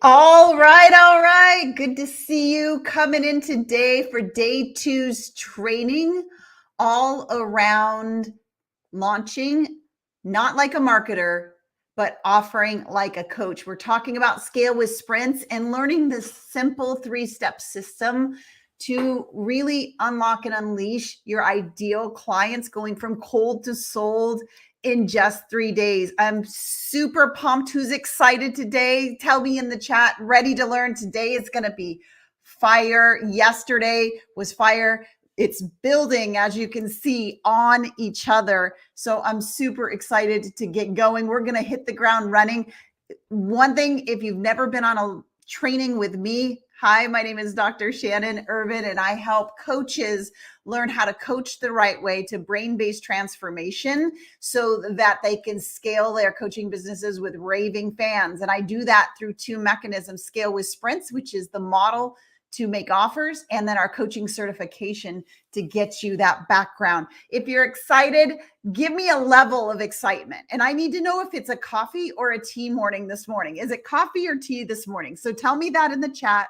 All right, all right. Good to see you coming in today for day two's training all around launching, not like a marketer, but offering like a coach. We're talking about scale with sprints and learning this simple three-step system to really unlock and unleash your ideal clients going from cold to sold in just 3 days. I'm super pumped. Who's excited today? Tell me in the chat, ready to learn. Today is going to be fire. Yesterday was fire. It's building, as you can see, on each other. So I'm super excited to get going. We're going to hit the ground running. One thing, if you've never been on a training with me, hi, my name is Dr. Shannon Irvin, and I help coaches learn how to coach the right way to brain-based transformation so that they can scale their coaching businesses with raving fans. And I do that through two mechanisms: scale with sprints, which is the model to make offers, and then our coaching certification to get you that background. If you're excited, give me a level of excitement. And I need to know if it's a coffee or a tea morning this morning. Is it coffee or tea this morning? So tell me that in the chat.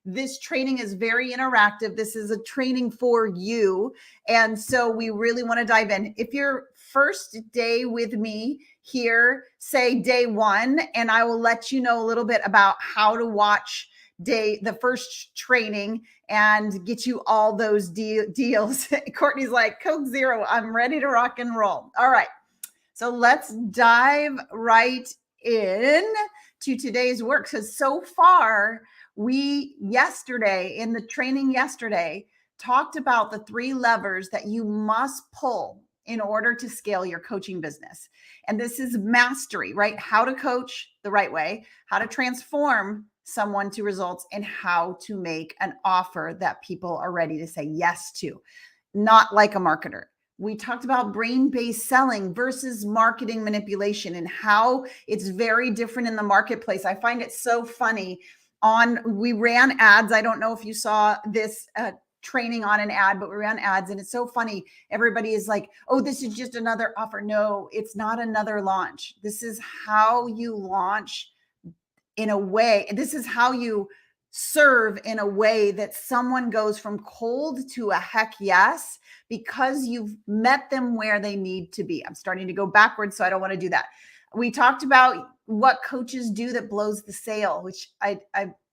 This training is very interactive. This is a training for you. And so we really want to dive in. If you're first day with me here, say day one, and I will let you know a little bit about how to watch the first training and get you all those deals. Courtney's like, Code Zero, I'm ready to rock and roll. All right. So let's dive right in to today's work. Because so far, we yesterday in the training yesterday talked about the three levers that you must pull in order to scale your coaching business. And this is mastery, right? How to coach the right way, how to transform someone to results, and how to make an offer that people are ready to say yes to, not like a marketer. We talked about brain-based selling versus marketing manipulation and how it's very different in the marketplace. I find it so funny. We ran ads. I don't know if you saw this training on an ad, but we ran ads, and it's so funny. Everybody is like, oh, this is just another offer. No, it's not another launch. This is how you launch in a way. This is how you serve in a way that someone goes from cold to a heck yes, because you've met them where they need to be. I'm starting to go backwards, so I don't want to do that. We talked about what coaches do that blows the sale, which I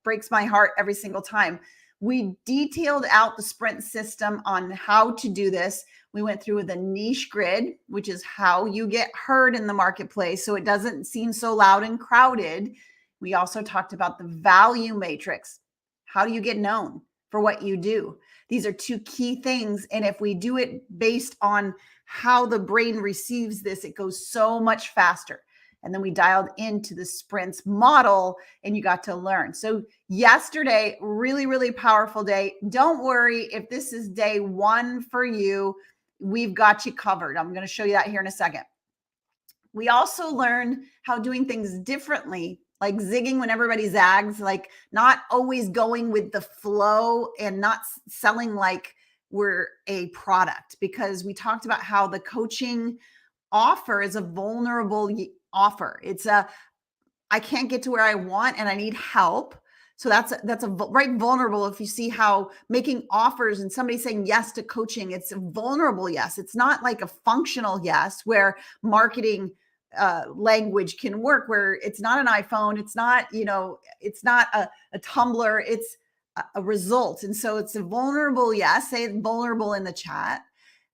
breaks my heart every single time. We detailed out the sprint system on how to do this. We went through with a niche grid, which is how you get heard in the marketplace so it doesn't seem so loud and crowded. We also talked about the value matrix. How do you get known for what you do? These are two key things. And if we do it based on how the brain receives this, it goes so much faster. And then we dialed into the sprints model and you got to learn. So yesterday, really, really powerful day. Don't worry if this is day one for you. We've got you covered. I'm going to show you that here in a second. We also learned how doing things differently, like zigging when everybody zags, like not always going with the flow and not selling like we're a product, because we talked about how the coaching offer is a vulnerable offer. It's I can't get to where I want and I need help. So that's right, vulnerable. If you see how making offers and somebody saying yes to coaching, it's a vulnerable yes. It's not like a functional yes where marketing language can work, where it's not an iPhone, it's not, it's not a Tumblr, it's a result. And so it's a vulnerable yes. Say vulnerable in the chat.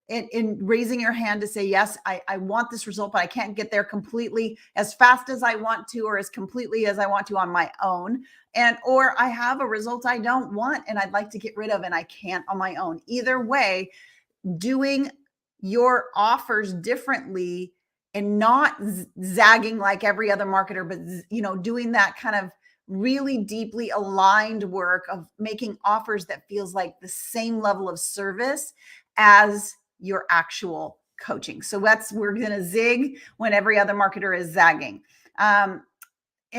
In raising your hand to say, yes, I want this result, but I can't get there completely as fast as I want to, or as completely as I want to on my own. Or I have a result I don't want and I'd like to get rid of and I can't on my own. Either way, doing your offers differently and not zagging like every other marketer, but doing that kind of really deeply aligned work of making offers that feels like the same level of service as your actual coaching. So we're going to zig when every other marketer is zagging. And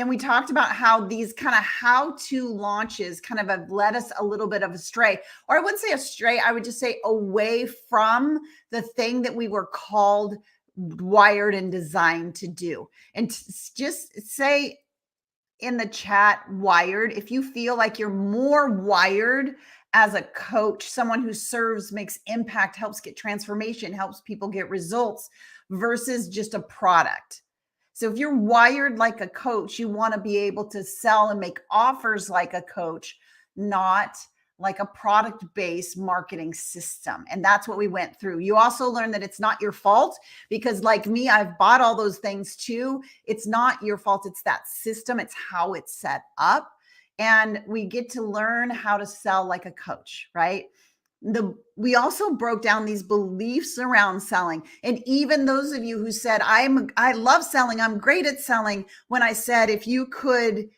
we talked about how these kind of how-to launches kind of have led us a little bit of astray, or I wouldn't say astray, I would just say away from the thing that we were called, wired, and designed to do. And just say, in the chat wired. If you feel like you're more wired as a coach, someone who serves, makes impact, helps get transformation, helps people get results versus just a product. So if you're wired like a coach, you want to be able to sell and make offers like a coach, not like a product-based marketing system. And that's what we went through. You also learned that it's not your fault because, like me, I've bought all those things too. It's not your fault. It's that system. It's how it's set up. And we get to learn how to sell like a coach, right? We also broke down these beliefs around selling. And even those of you who said, I love selling, I'm great at selling, when I said, if you could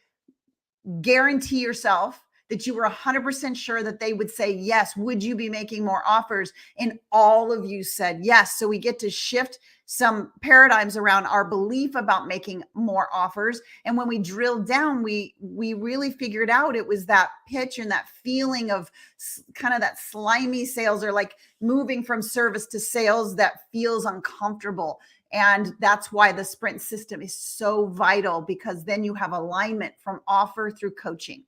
guarantee yourself that you were 100% sure that they would say yes, would you be making more offers? And all of you said yes. So we get to shift some paradigms around our belief about making more offers. And when we drilled down, we really figured out it was that pitch and that feeling of kind of that slimy sales, or like moving from service to sales that feels uncomfortable. And that's why the sprint system is so vital, because then you have alignment from offer through coaching.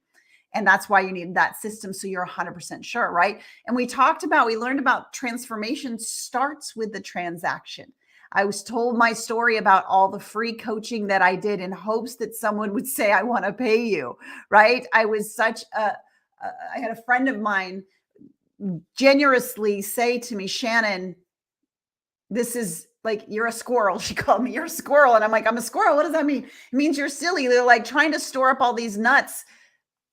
And that's why you need that system, so you're 100% sure, right? And we learned about transformation starts with the transaction. I was told my story about all the free coaching that I did in hopes that someone would say, I want to pay you, right? I had a friend of mine generously say to me, Shannon, this is like, you're a squirrel. She called me, you're a squirrel. And I'm like, I'm a squirrel. What does that mean? It means you're silly. They're like trying to store up all these nuts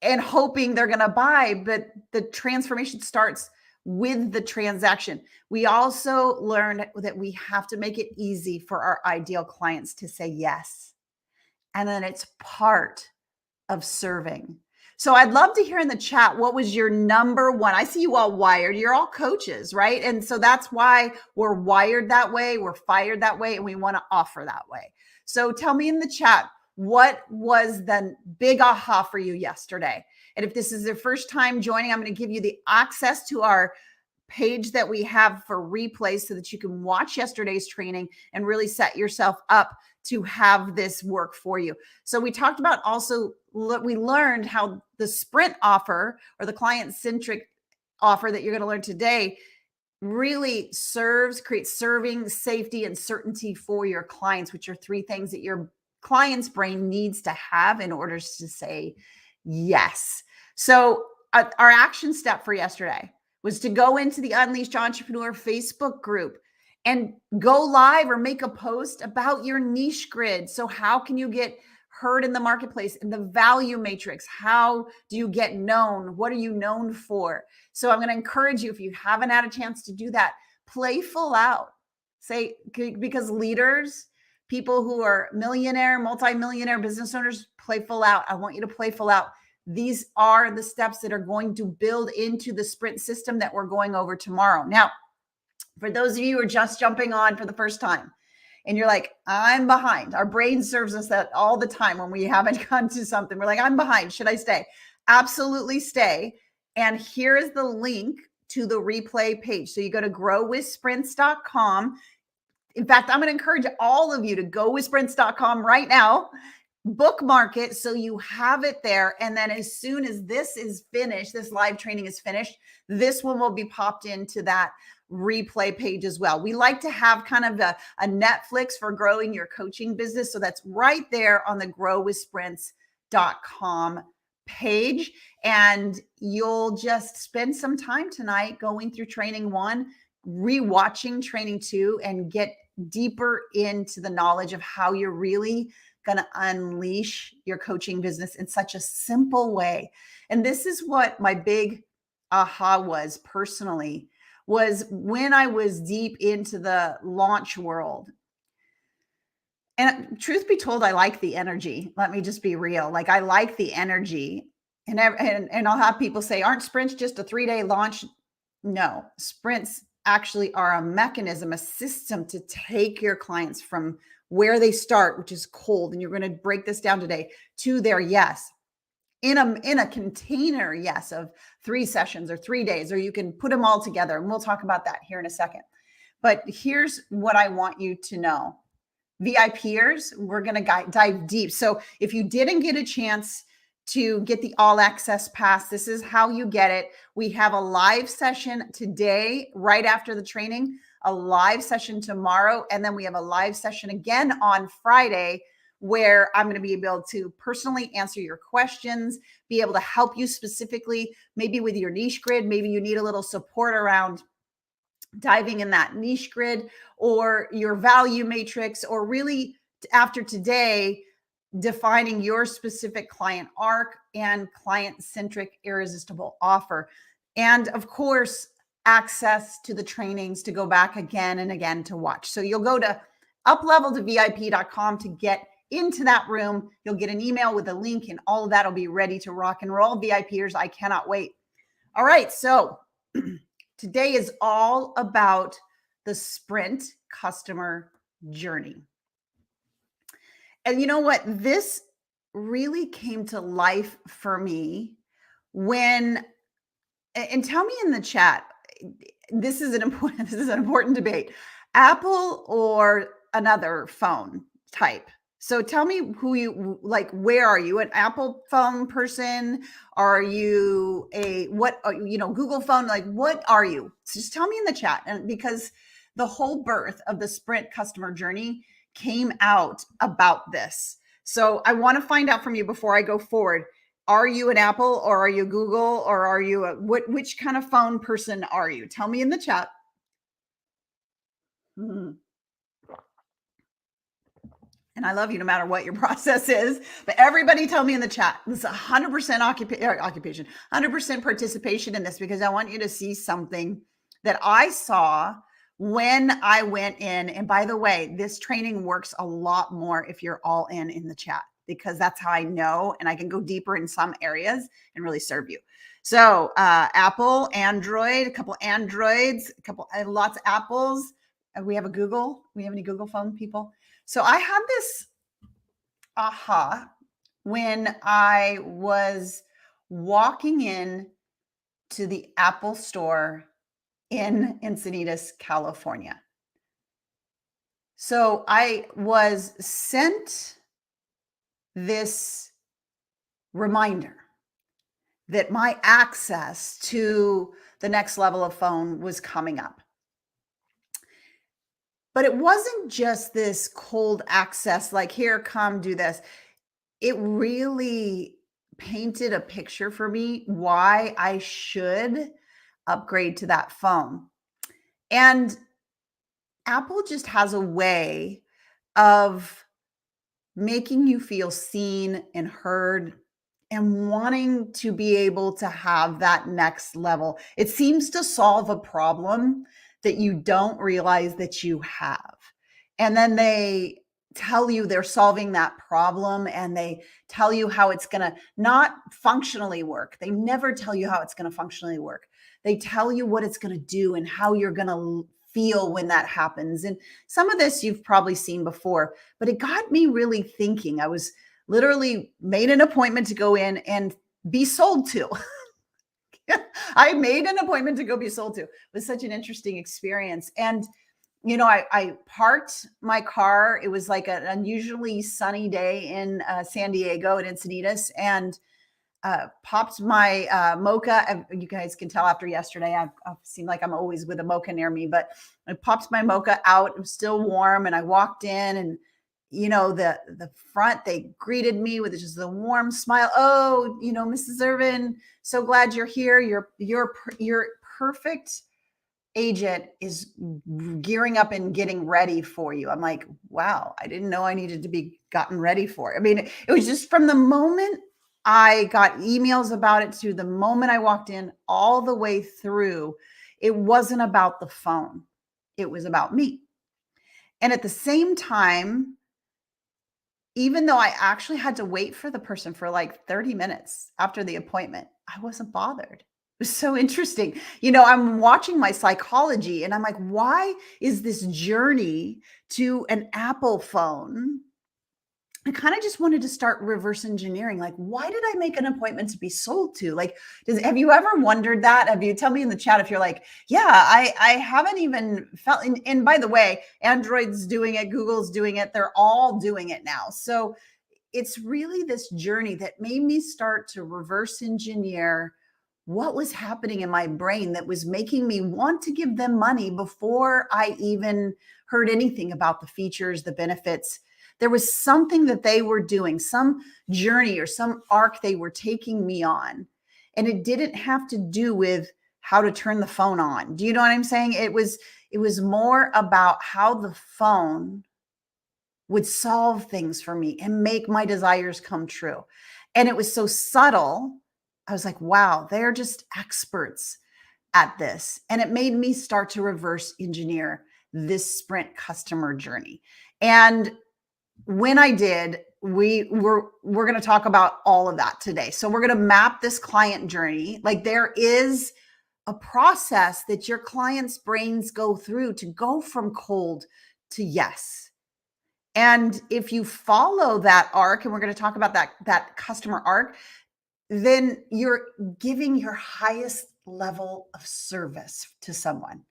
and hoping they're going to buy, but the transformation starts with the transaction. We also learned that we have to make it easy for our ideal clients to say yes. And then it's part of serving. So I'd love to hear in the chat, what was your number one? I see you all wired. You're all coaches, right? And so that's why we're wired that way. We're fired that way. And we want to offer that way. So tell me in the chat, what was the big aha for you yesterday? And if this is your first time joining, I'm going to give you the access to our page that we have for replays so that you can watch yesterday's training and really set yourself up to have this work for you. So we talked about also, we learned how the sprint offer, or the client centric offer that you're going to learn today, really creates serving, safety, and certainty for your clients, which are three things that your client's brain needs to have in order to say yes. So our action step for yesterday was to go into the Unleashed Entrepreneur Facebook group and go live or make a post about your niche grid. So how can you get heard in the marketplace, in the value matrix? How do you get known? What are you known for? So I'm going to encourage you, if you haven't had a chance to do that, play full out. Because leaders, people who are millionaire, multi-millionaire business owners, play full out. I want you to play full out. These are the steps that are going to build into the sprint system that we're going over tomorrow. Now, for those of you who are just jumping on for the first time and you're like, I'm behind. Our brain serves us that all the time when we haven't gone to something. We're like, I'm behind. Should I stay? Absolutely stay. And here is the link to the replay page. So you go to growwithsprints.com. In fact, I'm going to encourage all of you to go with sprints.com right now, bookmark it so you have it there. And then as soon as this is finished, this live training is finished, this one will be popped into that replay page as well. We like to have kind of a Netflix for growing your coaching business. So that's right there on the growwithsprints.com page. And you'll just spend some time tonight going through training 1, rewatching training 2, and get deeper into the knowledge of how you're really going to unleash your coaching business in such a simple way. And this is what my big aha was personally, was when I was deep into the launch world. And truth be told, I like the energy. Let me just be real. Like, I like the energy. And I'll have people say, aren't sprints just a 3-day launch? No, sprints actually are a mechanism, a system to take your clients from where they start, which is cold. And you're going to break this down today, to their yes. In a container, yes, of 3 sessions or 3 days, or you can put them all together. And we'll talk about that here in a second. But here's what I want you to know. VIPers, we're going to dive deep. So if you didn't get a chance to get the all access pass, this is how you get it. We have a live session today, right after the training, a live session tomorrow, and then we have a live session again on Friday where I'm going to be able to personally answer your questions, be able to help you specifically, maybe with your niche grid. Maybe you need a little support around diving in that niche grid or your value matrix, or really after today, defining your specific client arc and client-centric irresistible offer. And of course, access to the trainings to go back again and again to watch. So you'll go to upleveltovip.com to get into that room. You'll get an email with a link, and all of that will be ready to rock and roll. VIPers, I cannot wait. All right, so today is all about the sprint customer journey. And you know what? This really came to life for me when, and tell me in the chat, this is an important debate, Apple or another phone type. So tell me who you like. Where are you, an Apple phone person? Are you a Google phone? Like, what are you? So just tell me in the chat. And because the whole birth of the sprint customer journey came out about this. So I want to find out from you before I go forward. Are you an Apple or are you Google, or are you which kind of phone person are you? Tell me in the chat. And I love you no matter what your process is, but everybody tell me in the chat. This is 100% occupation, 100% participation in this, because I want you to see something that I saw when I went in. And by the way, this training works a lot more if you're all in the chat, because that's how I know, and I can go deeper in some areas and really serve you. So Apple, Android, a couple Androids, lots of Apples. We have a Google. We have any Google phone people? So I had this aha when I was walking in to the Apple store in Encinitas, California. So I was sent this reminder that my access to the next level of phone was coming up. But it wasn't just this cold access, like, here, come do this. It really painted a picture for me why I should upgrade to that phone. And Apple just has a way of making you feel seen and heard and wanting to be able to have that next level. It seems to solve a problem that you don't realize that you have. And then they tell you they're solving that problem, and they tell you how it's going to not functionally work. They never tell you how it's going to functionally work. They tell you what it's going to do and how you're going to feel when that happens. And some of this you've probably seen before, but it got me really thinking. I was literally made an appointment to go in and be sold to. I made an appointment to go be sold to. It was such an interesting experience. And, you know, I parked my car. It was like an unusually sunny day in San Diego at Encinitas, and popped my mocha. You guys can tell after yesterday, I seem like I'm always with a mocha near me, but I popped my mocha out. It was still warm, and I walked in, and you know, the front, they greeted me with just a warm smile. Oh, you know, Mrs. Irvin, so glad you're here. Your perfect agent is gearing up and getting ready for you. I'm like, wow, I didn't know I needed to be gotten ready for it. I mean, it was just from the moment I got emails about it to the moment I walked in, all the way through, it wasn't about the phone. It was about me. And at the same time, even though I actually had to wait for the person for like 30 minutes after the appointment, I wasn't bothered. It was so interesting. You know, I'm watching my psychology, and I'm like, why is this journey to an Apple phone I kind of just wanted to start reverse engineering. Like, why did I make an appointment to be sold to? Like, have you ever wondered that? Have you tell me in the chat if you're like, yeah, I haven't even felt, and by the way, Android's doing it, Google's doing it, they're all doing it now. So it's really this journey that made me start to reverse engineer what was happening in my brain that was making me want to give them money before I even heard anything about the features, the benefits. There was something that they were doing, some journey or some arc they were taking me on. And it didn't have to do with how to turn the phone on. Do you know what I'm saying? It was more about how the phone would solve things for me and make my desires come true. And it was so subtle. I was like, wow, they're just experts at this. And it made me start to reverse engineer this sprint customer journey. And when I did, we're going to talk about all of that today. So we're going to map this client journey. Like, there is a process that your clients' brains go through to go from cold to yes. And if you follow that arc, and we're going to talk about that customer arc, then you're giving your highest level of service to someone.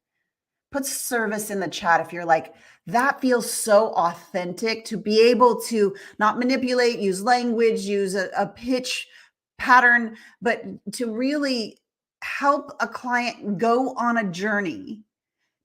Put service in the chat if you're like, that feels so authentic to be able to not manipulate, use language, use a pitch pattern, but to really help a client go on a journey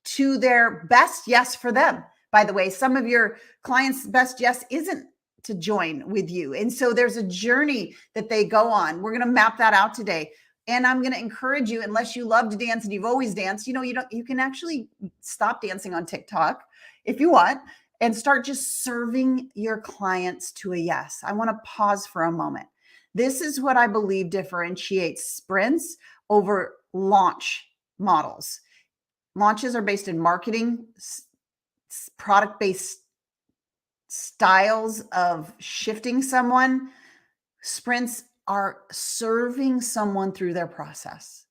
to their best yes for them. By the way, some of your clients' best yes isn't to join with you. And so there's a journey that they go on. We're going to map that out today. And I'm going to encourage you, unless you love to dance and you've always danced, you can actually stop dancing on TikTok if you want and start just serving your clients to a yes. I want to pause for a moment. This is what I believe differentiates sprints over launch models. Launches are based in marketing, product-based styles of shifting someone. Sprints are serving someone through their process,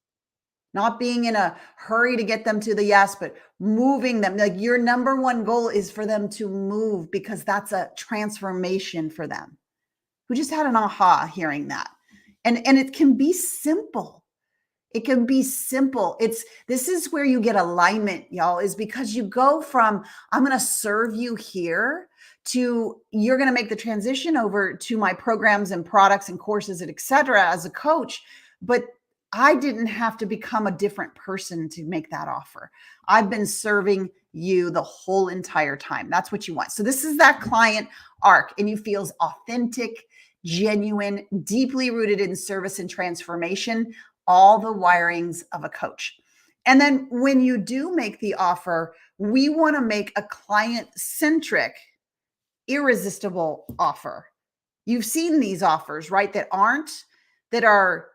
not being in a hurry to get them to the yes, but moving them. Like, your number one goal is for them to move, because that's a transformation for them. Who just had an aha hearing that? And it can be simple. It can be simple. This is where you get alignment, y'all, is because you go from, I'm going to serve you here, to you're going to make the transition over to my programs and products and courses and et cetera as a coach. But I didn't have to become a different person to make that offer. I've been serving you the whole entire time. That's what you want. So this is that client arc, and you feels authentic, genuine, deeply rooted in service and transformation, all the wirings of a coach. And then when you do make the offer, we want to make a client-centric, irresistible offer. You've seen these offers, right? That are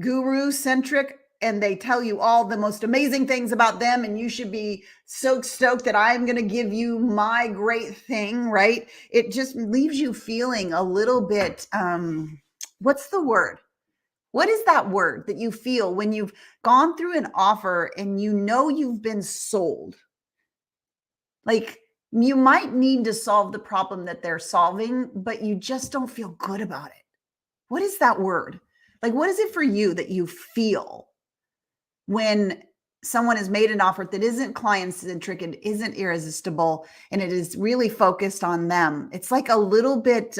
guru-centric, and they tell you all the most amazing things about them, and you should be so stoked that I'm going to give you my great thing, right? It just leaves you feeling a little bit, what's the word? What is that word that you feel when you've gone through an offer and you've been sold? Like, you might need to solve the problem that they're solving, but you just don't feel good about it. What is that word? Like, what is it for you that you feel when someone has made an offer that isn't client-centric and isn't irresistible, and it is really focused on them? It's like a little bit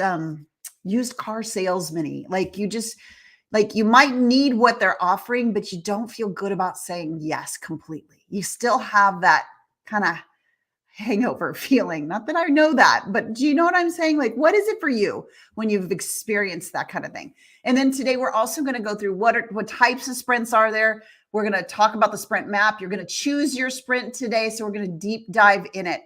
used car salesman-y. Like, you might need what they're offering, but you don't feel good about saying yes completely. You still have that kind of hangover feeling. Not that I know that, but do you know what I'm saying? Like, what is it for you when you've experienced that kind of thing? And then today we're also going to go through what types of sprints are there. We're going to talk about the sprint map. You're going to choose your sprint today. So we're going to deep dive in it.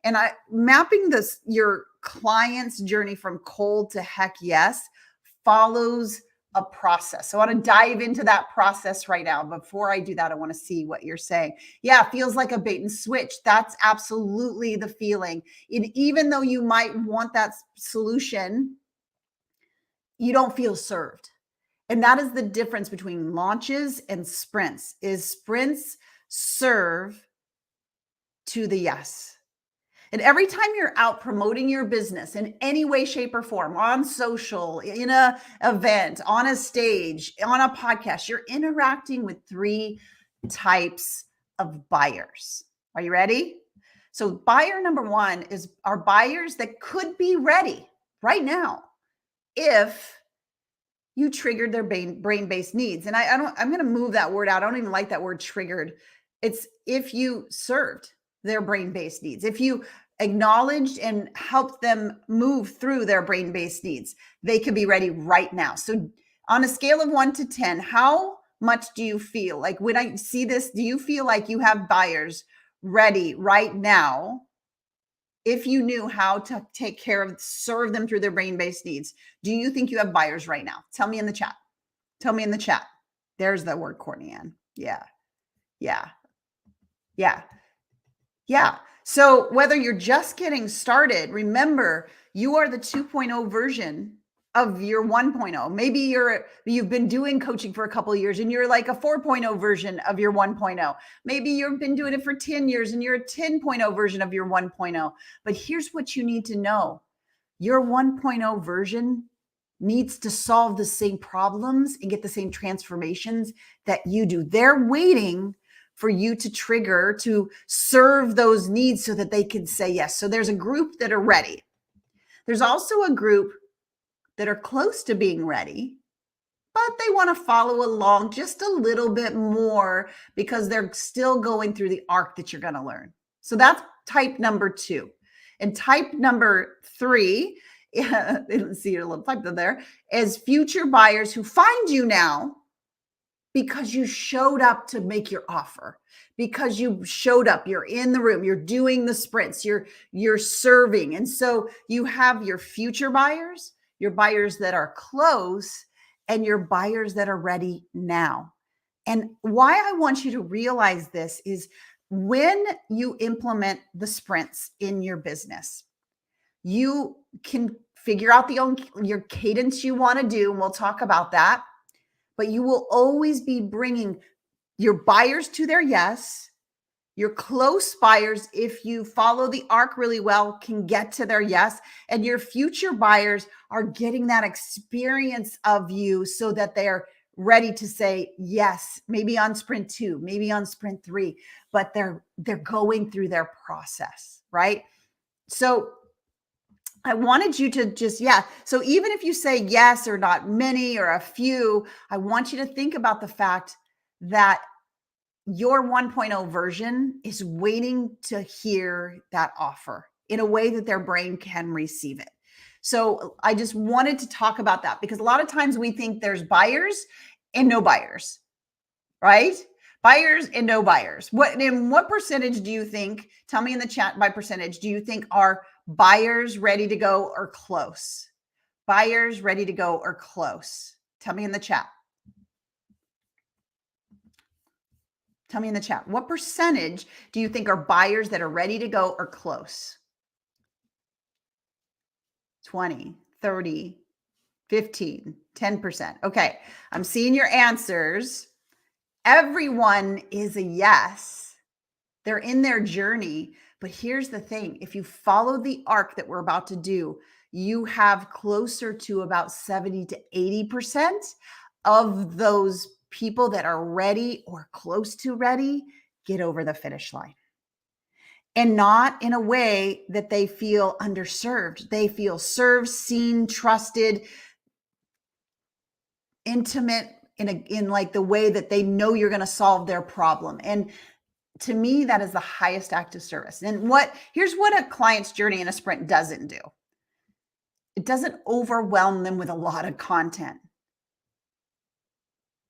And mapping your client's journey from cold to heck yes follows a process. So I want to dive into that process right now. Before I do that, I want to see what you're saying. Yeah, it feels like a bait and switch. That's absolutely the feeling. And even though you might want that solution, you don't feel served. And that is the difference between launches and sprints. Is sprints serve to the yes. And every time you're out promoting your business in any way, shape, or form, on social, in a event, on a stage, on a podcast, you're interacting with three types of buyers. Are you ready? So buyer number one are buyers that could be ready right now if you triggered their brain-based needs. And I'm going to move that word out. I don't even like that word triggered. It's if you served their brain-based needs, if you acknowledged and helped them move through their brain-based needs, they could be ready right now. So on a scale of 1 to 10, how much do you feel like when I see this, do you feel like you have buyers ready right now? If you knew how to take care of, serve them through their brain-based needs, do you think you have buyers right now? Tell me in the chat. Tell me in the chat. There's the word, Courtney Ann. Yeah. Yeah. Yeah. Yeah. So whether you're just getting started, remember you are the 2.0 version of your 1.0. Maybe you've been doing coaching for a couple of years and you're like a 4.0 version of your 1.0. Maybe you've been doing it for 10 years and you're a 10.0 version of your 1.0. But here's what you need to know. Your 1.0 version needs to solve the same problems and get the same transformations that you do. They're waiting for you to trigger, to serve those needs so that they can say yes. So there's a group that are ready. There's also a group that are close to being ready, but they want to follow along just a little bit more because they're still going through the arc that you're going to learn. So that's type number 2. And type number 3, see your little type there, is future buyers who find you now because you showed up to make your offer, because you showed up, you're in the room, you're doing the sprints, you're serving. And so you have your future buyers, your buyers that are close, and your buyers that are ready now. And why I want you to realize this is when you implement the sprints in your business, you can figure out your cadence you want to do, and we'll talk about that. But you will always be bringing your buyers to their yes. Your close buyers, if you follow the arc really well, can get to their yes. And your future buyers are getting that experience of you so that they're ready to say yes, maybe on sprint 2, maybe on sprint 3, but they're going through their process, right? So I wanted you to just, So even if you say yes or not many or a few, I want you to think about the fact that your 1.0 version is waiting to hear that offer in a way that their brain can receive it. So I just wanted to talk about that because a lot of times we think there's buyers and no buyers, right? Buyers and no buyers. What percentage do you think, tell me in the chat by percentage, do you think are buyers ready to go or close? Buyers ready to go or close? Tell me in the chat. Tell me in the chat. What percentage do you think are buyers that are ready to go or close? 20, 30, 15, 10%. Okay. I'm seeing your answers. Everyone is a yes. They're in their journey. But here's the thing. If you follow the arc that we're about to do, you have closer to about 70 to 80% of those people that are ready or close to ready get over the finish line. And not in a way that they feel underserved. They feel served, seen, trusted, intimate in like the way that they know you're going to solve their problem. And to me, that is the highest act of service. And here's what a client's journey in a sprint doesn't do. It doesn't overwhelm them with a lot of content.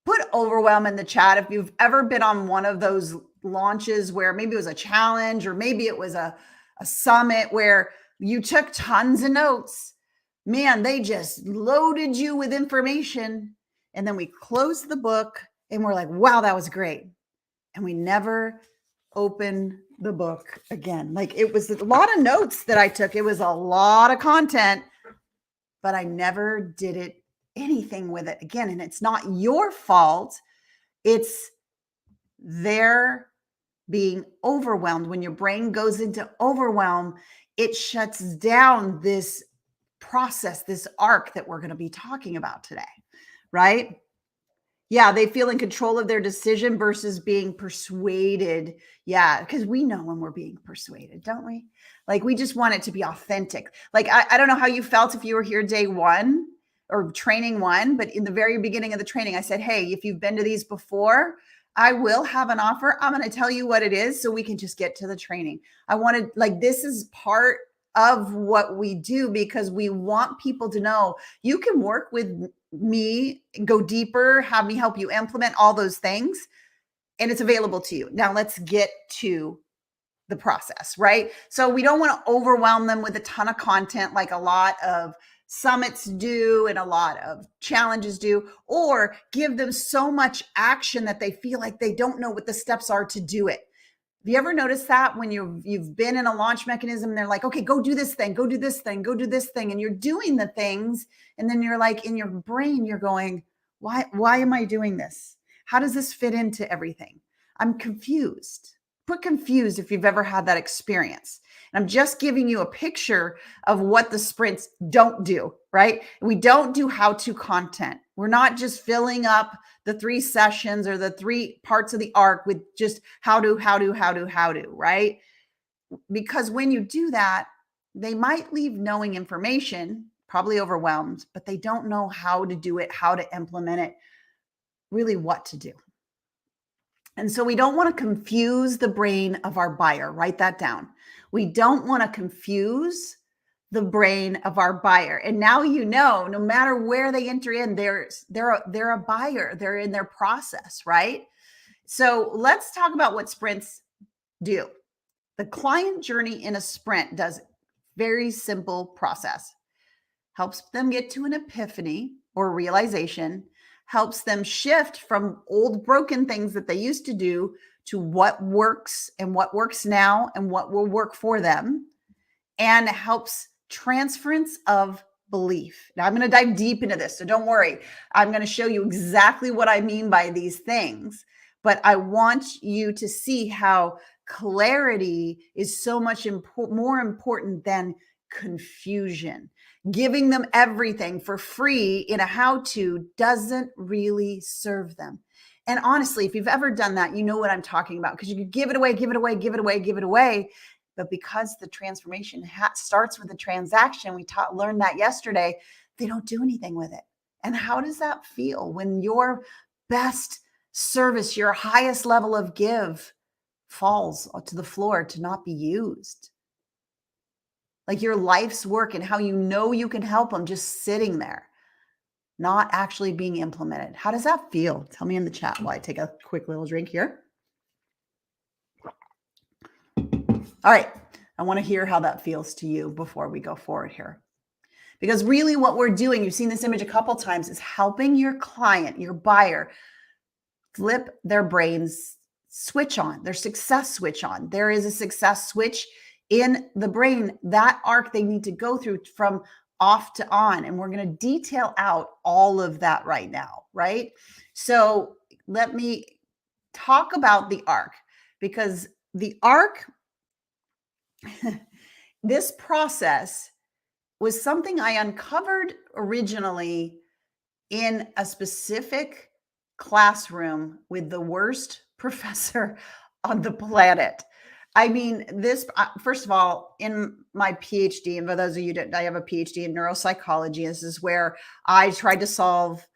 Put overwhelm in the chat if you've ever been on one of those launches where maybe it was a challenge or maybe it was a summit where you took tons of notes. Man, they just loaded you with information. And then we closed the book and we're like, wow, that was great. And we never open the book again. Like it was a lot of notes that I took. It was a lot of content, but I never did anything with it again. And it's not your fault. It's their being overwhelmed. When your brain goes into overwhelm, it shuts down this process, this arc that we're going to be talking about today, right? Yeah, they feel in control of their decision versus being persuaded. Yeah, because we know when we're being persuaded, don't we? Like we just want it to be authentic. Like I don't know how you felt if you were here day one or training one, but in the very beginning of the training, I said, hey, if you've been to these before, I will have an offer. I'm going to tell you what it is so we can just get to the training. I wanted, like, this is part of what we do because we want people to know you can work with me, go deeper, have me help you implement all those things, and it's available to you. Now let's get to the process, right? So we don't want to overwhelm them with a ton of content like a lot of summits do and a lot of challenges do, or give them so much action that they feel like they don't know what the steps are to do it. Have you ever noticed that when you've been in a launch mechanism, they're like, okay, go do this thing, go do this thing, go do this thing. And you're doing the things. And then you're like, in your brain, you're going, why am I doing this? How does this fit into everything? I'm confused. Put confused if you've ever had that experience. And I'm just giving you a picture of what the sprints don't do, right? We don't do how-to content. We're not just filling up the 3 sessions or the 3 parts of the arc with just how to, right? Because when you do that, they might leave knowing information, probably overwhelmed, but they don't know how to do it, how to implement it, really what to do. And so we don't want to confuse the brain of our buyer. Write that down. We don't want to confuse the brain of our buyer. And now you know, no matter where they enter in, they're a buyer. They're in their process, right? So let's talk about what sprints do. The client journey in a sprint does very simple process. Helps them get to an epiphany or realization, helps them shift from old broken things that they used to do to what works and what works now and what will work for them, and helps transference of belief. Now I'm going to dive deep into this, so don't worry. I'm going to show you exactly what I mean by these things, but I want you to see how clarity is so much more important than confusion. Giving them everything for free in a how-to doesn't really serve them. And honestly, if you've ever done that, you know what I'm talking about, because you could give it away, give it away, give it away, give it away. But because the transformation starts with a transaction, we learned that yesterday, they don't do anything with it. And how does that feel when your best service, your highest level of give falls to the floor to not be used? Like your life's work and how you know you can help them just sitting there, not actually being implemented. How does that feel? Tell me in the chat while I take a quick little drink here. All right. I want to hear how that feels to you before we go forward here. Because really what we're doing, you've seen this image a couple times, is helping your client, your buyer, flip their brains switch on, their success switch on. There is a success switch in the brain, that arc they need to go through from off to on. And we're going to detail out all of that right now, right? So let me talk about the arc, because the arc, this process was something I uncovered originally in a specific classroom with the worst professor on the planet. I mean, this, first of all, in my PhD, and for those of you that I have a PhD in neuropsychology, this is where I tried to solve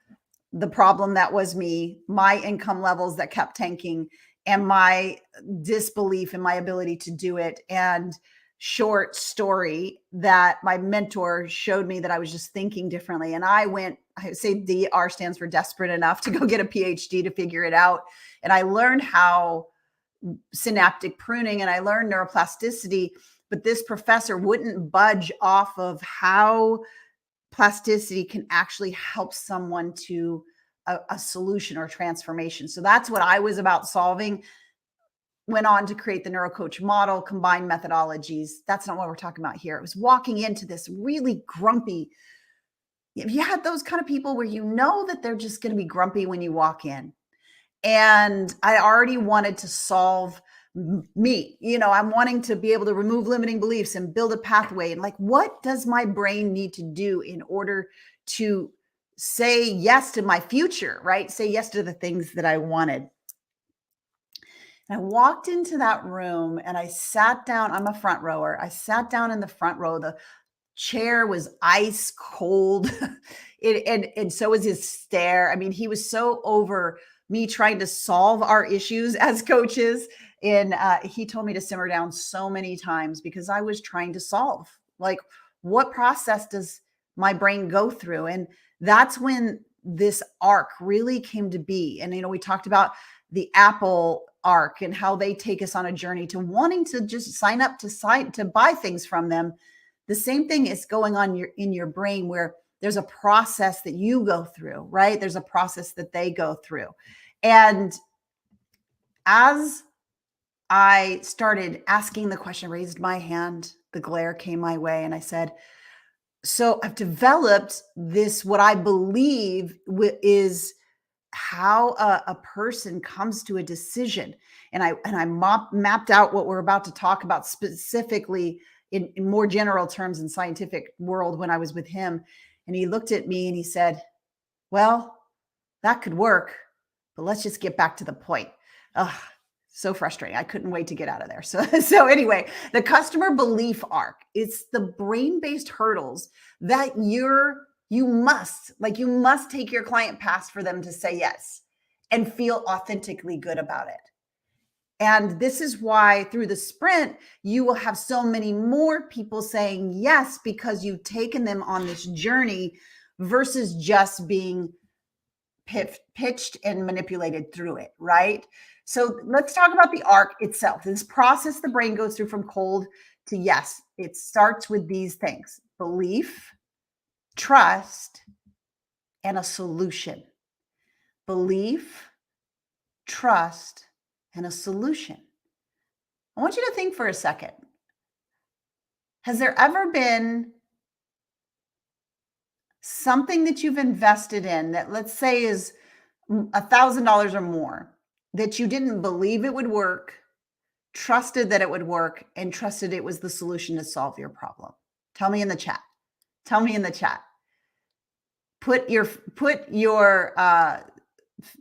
the problem that was me, my income levels that kept tanking, and my disbelief in my ability to do it. And short story that my mentor showed me that I was just thinking differently. And I say DR stands for desperate enough to go get a PhD to figure it out. And I learned how synaptic pruning and I learned neuroplasticity, but this professor wouldn't budge off of how plasticity can actually help someone to a solution or transformation. So that's what I was about solving. Went on to create the neurocoach model, combined methodologies. That's not what we're talking about here. It was walking into this really grumpy. If you had those kind of people where you know that they're just going to be grumpy when you walk in. And I already wanted to solve me, I'm wanting to be able to remove limiting beliefs and build a pathway. And like, what does my brain need to do in order to say yes to my future, right? Say yes to the things that I wanted. And I walked into that room and I sat down. I'm a front rower. I sat down in the front row. The chair was ice cold. And so was his stare. I mean, he was so over me trying to solve our issues as coaches. And he told me to simmer down so many times because I was trying to solve, like, what process does my brain go through? And that's when this arc really came to be. And, we talked about the Apple arc and how they take us on a journey to wanting to just sign up to buy things from them. The same thing is going on in your brain, where there's a process that you go through, right? There's a process that they go through. And as I started asking the question, raised my hand, the glare came my way, and I said, so I've developed this, what I believe is how a person comes to a decision. And I mapped out what we're about to talk about specifically in more general terms in scientific world when I was with him. And he looked at me and he said, well, that could work, but let's just get back to the point. Ugh, so frustrating. I couldn't wait to get out of there. So anyway, the customer belief arc, it's the brain-based hurdles that you must take your client past for them to say yes and feel authentically good about it. And this is why through the sprint, you will have so many more people saying yes, because you've taken them on this journey versus just being pitched and manipulated through it, right? So let's talk about the arc itself. This process the brain goes through from cold to yes. It starts with these things: belief, trust, and a solution. Belief, trust, and a solution. I want you to think for a second. Has there ever been something that you've invested in that, let's say, is $1,000 or more, that you didn't believe it would work, trusted that it would work, and trusted it was the solution to solve your problem? Tell me in the chat. Tell me in the chat. Put your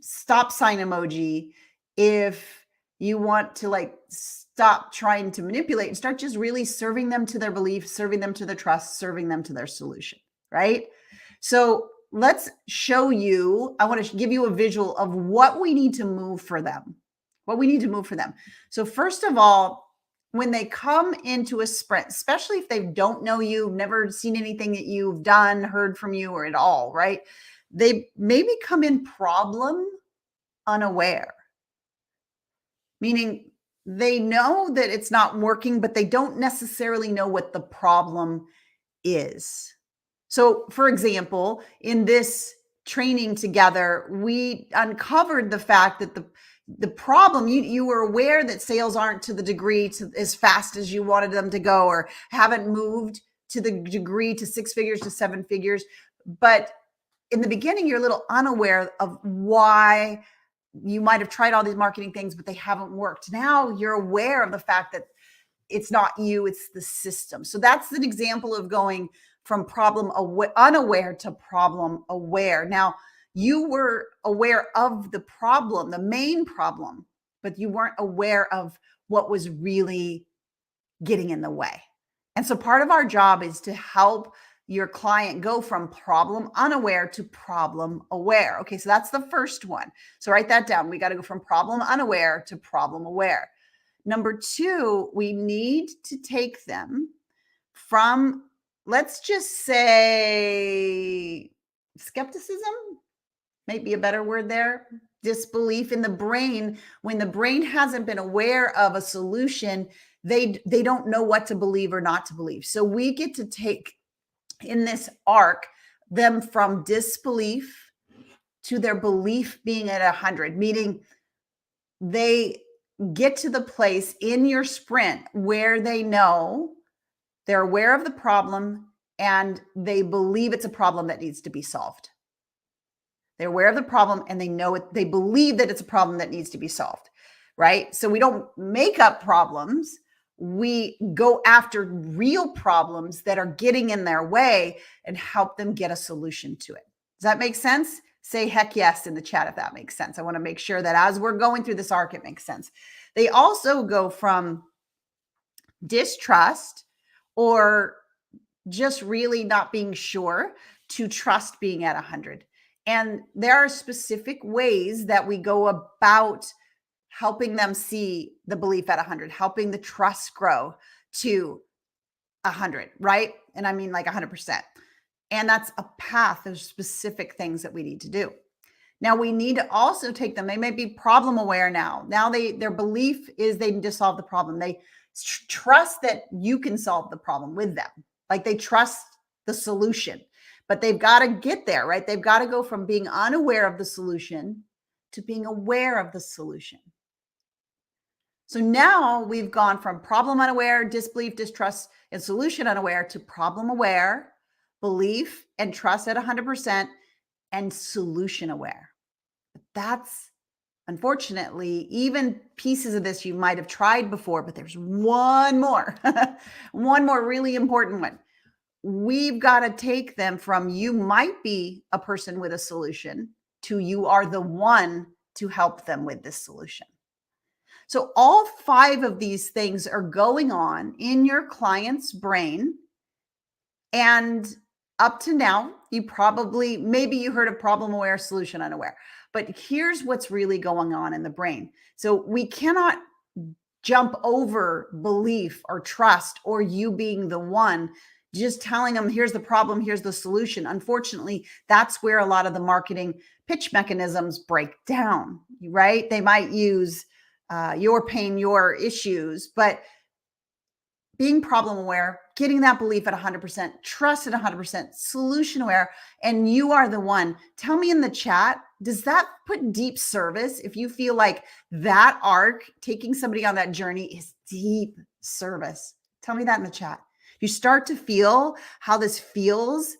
stop sign emoji if you want to stop trying to manipulate and start just really serving them to their belief, serving them to their trust, serving them to their solution, right? So let's show you, I want to give you a visual of what we need to move for them, So first of all, when they come into a sprint, especially if they don't know you, never seen anything that you've done, heard from you or at all, right? They maybe come in problem unaware, meaning they know that it's not working, but they don't necessarily know what the problem is. So, for example, in this training together, we uncovered the fact that the problem, you were aware that sales aren't to the degree as fast as you wanted them to go, or haven't moved to the degree to 6 figures to 7 figures. But in the beginning, you're a little unaware of why you might have tried all these marketing things, but they haven't worked. Now you're aware of the fact that it's not you, it's the system. So that's an example of going from unaware to problem aware. Now, you were aware of the problem, the main problem, but you weren't aware of what was really getting in the way. And so part of our job is to help your client go from problem unaware to problem aware. Okay, so that's the first one. So write that down. We got to go from problem unaware to problem aware. Number 2, we need to take them from, let's just say, skepticism, might be a better word there, disbelief in the brain. When the brain hasn't been aware of a solution, they don't know what to believe or not to believe. So we get to take, in this arc, them from disbelief to their belief being at 100, meaning they get to the place in your sprint where they know they're aware of the problem and they believe it's a problem that needs to be solved. They're aware of the problem and they know it, they believe that it's a problem that needs to be solved, right? So we don't make up problems. We go after real problems that are getting in their way and help them get a solution to it. Does that make sense? Say heck yes in the chat if that makes sense. I want to make sure that as we're going through this arc, it makes sense. They also go from distrust or just really not being sure to trust being at 100. And there are specific ways that we go about helping them see the belief at 100, helping the trust grow to 100, right? And I mean like 100%. And that's a path. There's specific things that we need to do. Now we need to also take them. They may be problem aware now. Now their belief is they need to solve the problem. They trust that you can solve the problem with them. Like they trust the solution, but they've got to get there, right? They've got to go from being unaware of the solution to being aware of the solution. So now we've gone from problem unaware, disbelief, distrust, and solution unaware to problem aware, belief and trust at 100%, and solution aware. But that's unfortunately, even pieces of this you might have tried before, but there's one more, one more really important one. We've got to take them from you might be a person with a solution to you are the one to help them with this solution. So all 5 of these things are going on in your client's brain. And up to now, you probably, maybe you heard of problem aware, solution unaware, but here's what's really going on in the brain. So we cannot jump over belief or trust or you being the one, just telling them, here's the problem, here's the solution. Unfortunately, that's where a lot of the marketing pitch mechanisms break down, right? They might use your pain, your issues, but being problem aware, getting that belief at 100%, trust at 100%, solution aware, and you are the one. Tell me in the chat, does that put deep service? If you feel like that arc, taking somebody on that journey is deep service, tell me that in the chat. You start to feel how this feels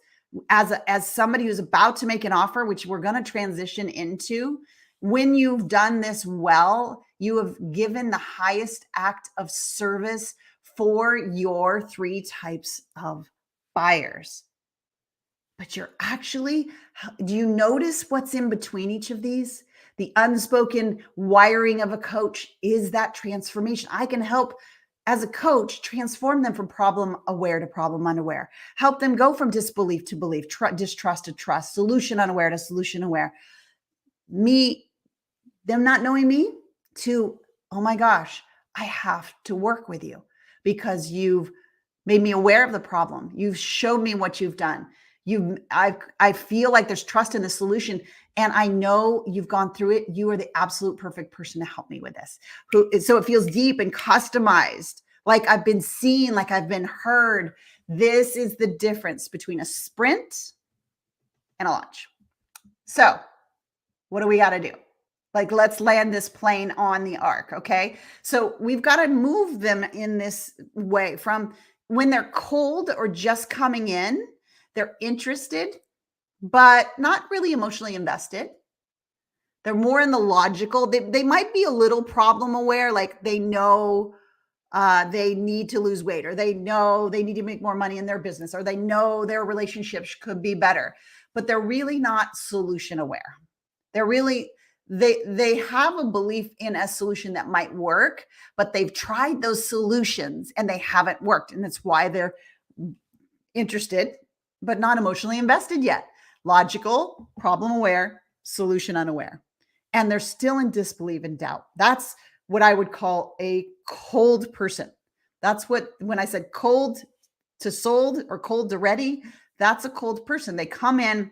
as somebody who's about to make an offer, which we're going to transition into. When you've done this well, you have given the highest act of service for your 3 types of buyers. But you're actually, do you notice what's in between each of these? The unspoken wiring of a coach is that transformation. I can help as a coach transform them from problem aware to problem unaware, help them go from disbelief to belief, distrust to trust, solution unaware to solution aware. Them not knowing me to, oh my gosh, I have to work with you because you've made me aware of the problem. You've showed me what you've done. I feel like there's trust in the solution and I know you've gone through it. You are the absolute perfect person to help me with this. So it feels deep and customized, like I've been seen, like I've been heard. This is the difference between a sprint and a launch. So what do we got to do? Like, let's land this plane on the arc. Okay. So we've got to move them in this way from when they're cold or just coming in, they're interested, but not really emotionally invested. They're more in the logical. They might be a little problem aware. Like they know they need to lose weight, or they know they need to make more money in their business, or they know their relationships could be better, but they're really not solution aware. They're really, they have a belief in a solution that might work, but they've tried those solutions and they haven't worked. And that's why they're interested, but not emotionally invested yet. Logical, problem aware, solution unaware. And they're still in disbelief and doubt. That's what I would call a cold person. That's what, when I said cold to sold or cold to ready, that's a cold person. They come in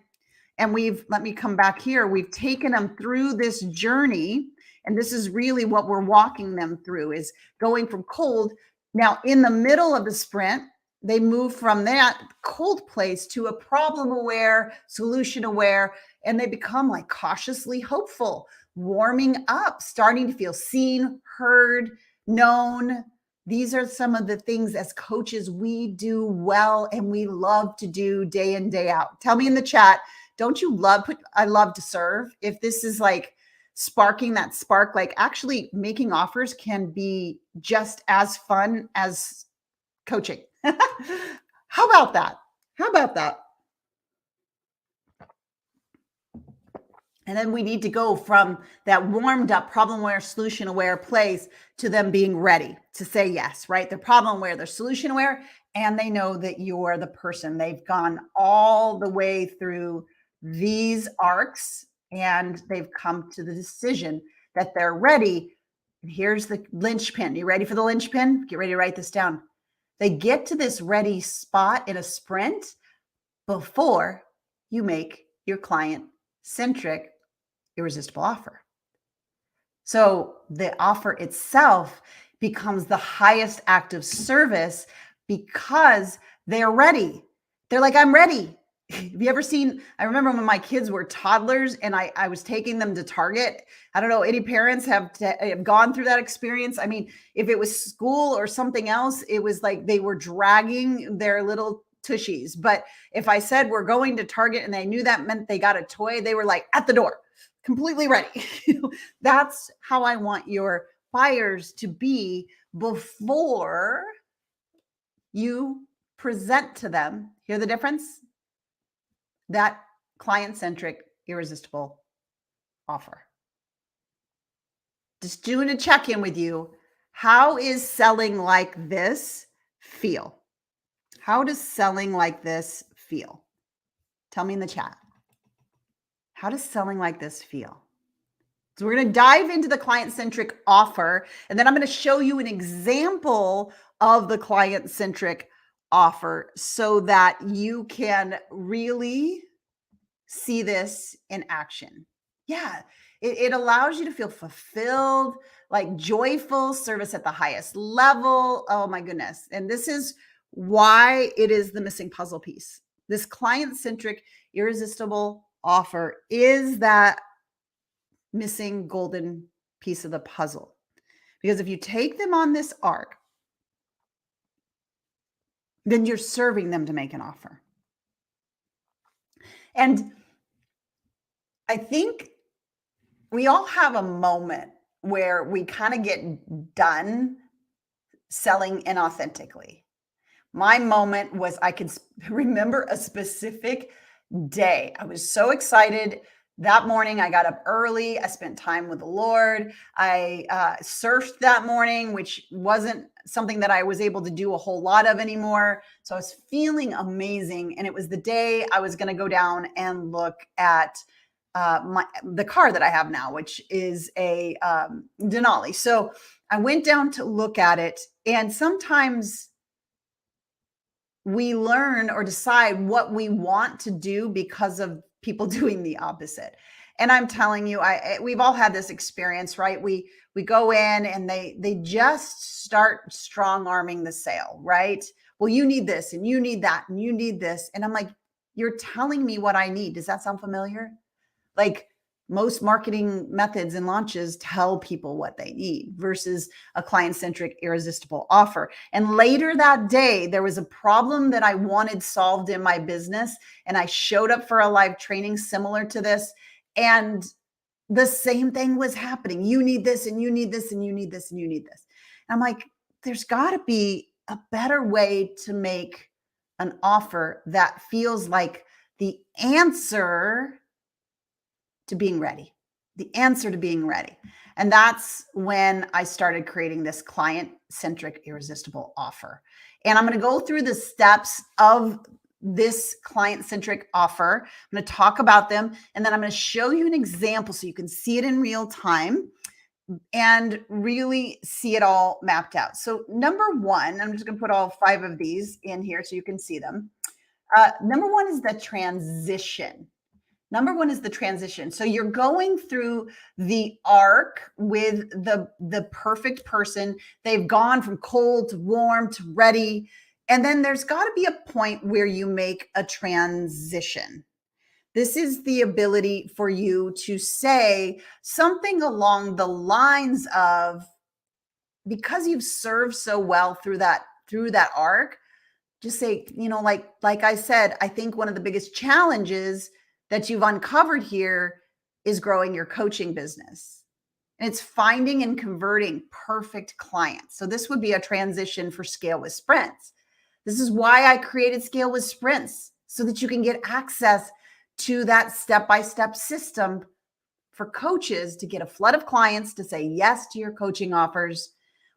and let me come back here. We've taken them through this journey. And this is really what we're walking them through, is going from cold. Now in the middle of the sprint, they move from that cold place to a problem aware, solution aware, and they become like cautiously hopeful, warming up, starting to feel seen, heard, known. These are some of the things as coaches we do well and we love to do day in, day out. Tell me in the chat, don't you love, I love to serve? If this is like sparking that spark, like actually making offers can be just as fun as coaching. How about that? How about that? And then we need to go from that warmed up, problem aware, solution aware place to them being ready to say yes, right? They're problem aware, they're solution aware, and they know that you're the person. They've gone all the way through these arcs and they've come to the decision that they're ready. And here's the linchpin. You ready for the linchpin? Get ready to write this down. They get to this ready spot in a sprint before you make your client centric irresistible offer. So the offer itself becomes the highest act of service because they're ready. They're like, I'm ready. Have you ever seen, I remember when my kids were toddlers and I was taking them to Target. I don't know, any parents have gone through that experience? I mean, if it was school or something else, it was like they were dragging their little tushies. But if I said we're going to Target and they knew that meant they got a toy, they were like at the door, completely ready. That's how I want your buyers to be before you present to them. Hear the difference? That client-centric, irresistible offer. Just doing a check-in with you. How is selling like this feel? How does selling like this feel? Tell me in the chat. How does selling like this feel? So we're going to dive into the client-centric offer, and then I'm going to show you an example of the client-centric offer so that you can really see this in action. Yeah, it allows you to feel fulfilled, like joyful service at the highest level. Oh my goodness. And this is why it is the missing puzzle piece. This client-centric irresistible offer is that missing golden piece of the puzzle. Because if you take them on this arc, then you're serving them to make an offer. And I think we all have a moment where we kind of get done selling inauthentically. My moment was I could remember a specific day. I was so excited. That morning, I got up early. I spent time with the Lord. I surfed that morning, which wasn't something that I was able to do a whole lot of anymore. So I was feeling amazing. And it was the day I was going to go down and look at the car that I have now, which is a Denali. So I went down to look at it. And sometimes we learn or decide what we want to do because of people doing the opposite. And I'm telling you, we've all had this experience, right? We go in and they just start strong arming the sale, right? Well, you need this and you need that and you need this. And I'm like, you're telling me what I need. Does that sound familiar? Like most marketing methods and launches tell people what they need versus a client-centric irresistible offer. And later that day, there was a problem that I wanted solved in my business. And I showed up for a live training similar to this. And the same thing was happening. You need this and you need this and you need this and you need this. And I'm like, there's got to be a better way to make an offer that feels like the answer to being ready, the answer to being ready. And that's when I started creating this client-centric irresistible offer. And I'm going to go through the steps of this client-centric offer. I'm going to talk about them, and then I'm going to show you an example so you can see it in real time and really see it all mapped out. So number one, I'm just going to put all 5 of these in here so you can see them. Number one is the transition. Number one is the transition. So you're going through the arc with the perfect person. They've gone from cold to warm to ready. And then there's got to be a point where you make a transition. This is the ability for you to say something along the lines of, because you've served so well through that arc, just say, like I said, I think one of the biggest challenges that you've uncovered here is growing your coaching business. And it's finding and converting perfect clients. So this would be a transition for Scale with Sprints. This is why I created Scale with Sprints, so that you can get access to that step-by-step system for coaches to get a flood of clients to say yes to your coaching offers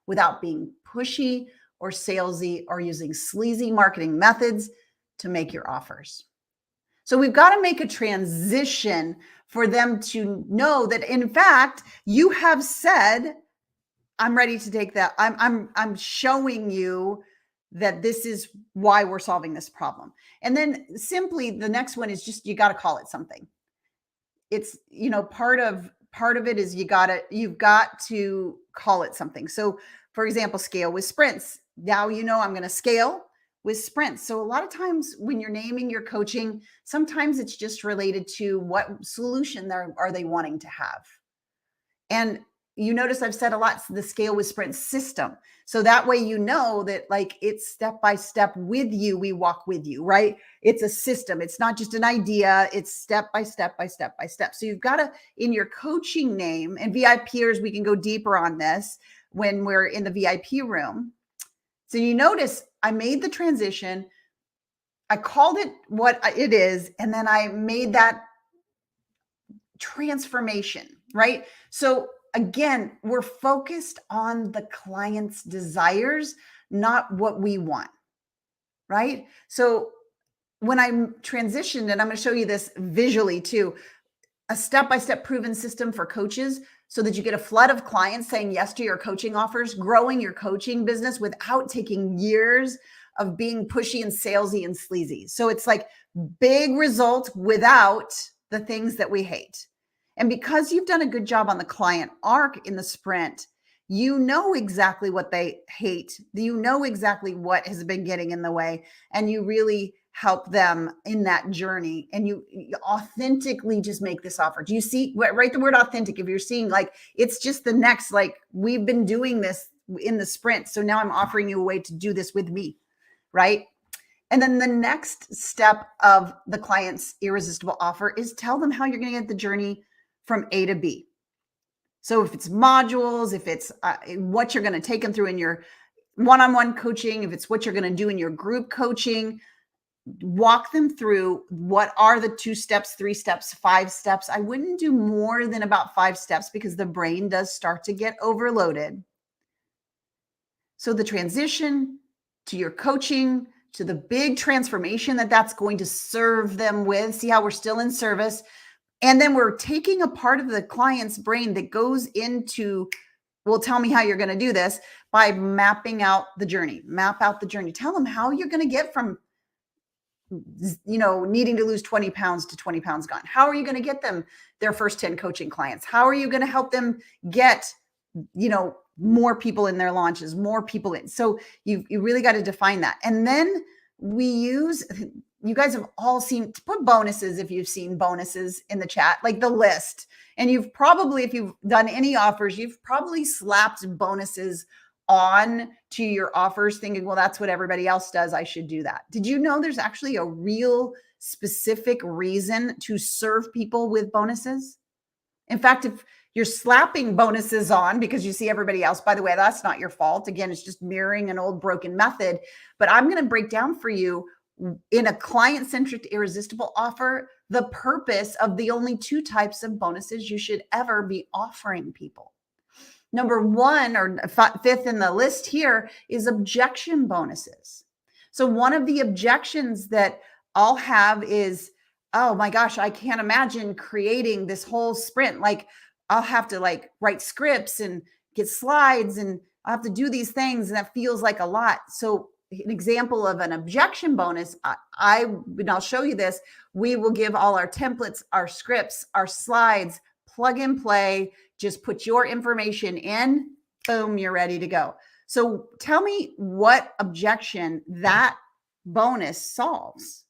without being pushy or salesy or using sleazy marketing methods to make your offers. So we've got to make a transition for them to know that, in fact, you have said, I'm ready to take that. I'm showing you that this is why we're solving this problem. And then simply the next one is just, you got to call it something. It's, part of it is you've got to call it something. So for example, Scale with Sprints. Now, I'm going to scale with sprints. So a lot of times when you're naming your coaching, sometimes it's just related to what solution are they wanting to have. And you notice I've said a lot, the Scale with Sprints system. So that way, that it's step by step with you. We walk with you, right? It's a system. It's not just an idea. It's step by step by step by step. So you've got to, in your coaching name, and VIPers, we can go deeper on this when we're in the VIP room. So you notice I made the transition. I called it what it is. And then I made that transformation, right? So again, we're focused on the client's desires, not what we want, right? So when I transitioned, and I'm going to show you this visually too, a step-by-step proven system for coaches so that you get a flood of clients saying yes to your coaching offers, growing your coaching business without taking years of being pushy and salesy and sleazy. So it's like big results without the things that we hate. And because you've done a good job on the client arc in the sprint, you know exactly what they hate. You know exactly what has been getting in the way, and you really help them in that journey. And you authentically just make this offer. Do you see, write the word authentic. If you're seeing it's just the next, we've been doing this in the sprint. So now I'm offering you a way to do this with me, right? And then the next step of the client's irresistible offer is tell them how you're going to get the journey from A to B. So if it's modules, if it's what you're going to take them through in your one-on-one coaching, if it's what you're going to do in your group coaching, walk them through what are the 2 steps, 3 steps, 5 steps. I wouldn't do more than about 5 steps because the brain does start to get overloaded. So the transition to your coaching, to the big transformation that's going to serve them with, see how we're still in service. And then we're taking a part of the client's brain that goes into, well, tell me how you're going to do this by mapping out the journey. Map out the journey. Tell them how you're going to get from, needing to lose 20 pounds to 20 pounds gone. How are you going to get them their first 10 coaching clients? How are you going to help them get, more people in their launches, more people in? So you really got to define that. And then you guys have all seen, put bonuses if you've seen bonuses in the chat, like the list. And you've probably, if you've done any offers, you've probably slapped bonuses on to your offers thinking, well, that's what everybody else does. I should do that. Did you know there's actually a real specific reason to serve people with bonuses? In fact, if you're slapping bonuses on because you see everybody else, by the way, that's not your fault. Again, it's just mirroring an old broken method. But I'm going to break down for you in a client-centric irresistible offer, the purpose of the only 2 types of bonuses you should ever be offering people. Number 1, or 5th in the list here, is objection bonuses. So one of the objections that I'll have is, oh my gosh, I can't imagine creating this whole sprint. I'll have to write scripts and get slides, and I'll have to do these things, and that feels like a lot. So an example of an objection bonus, I'll show you this. We will give all our templates, our scripts, our slides, plug and play. Just put your information in, boom, you're ready to go. So tell me what objection that bonus solves.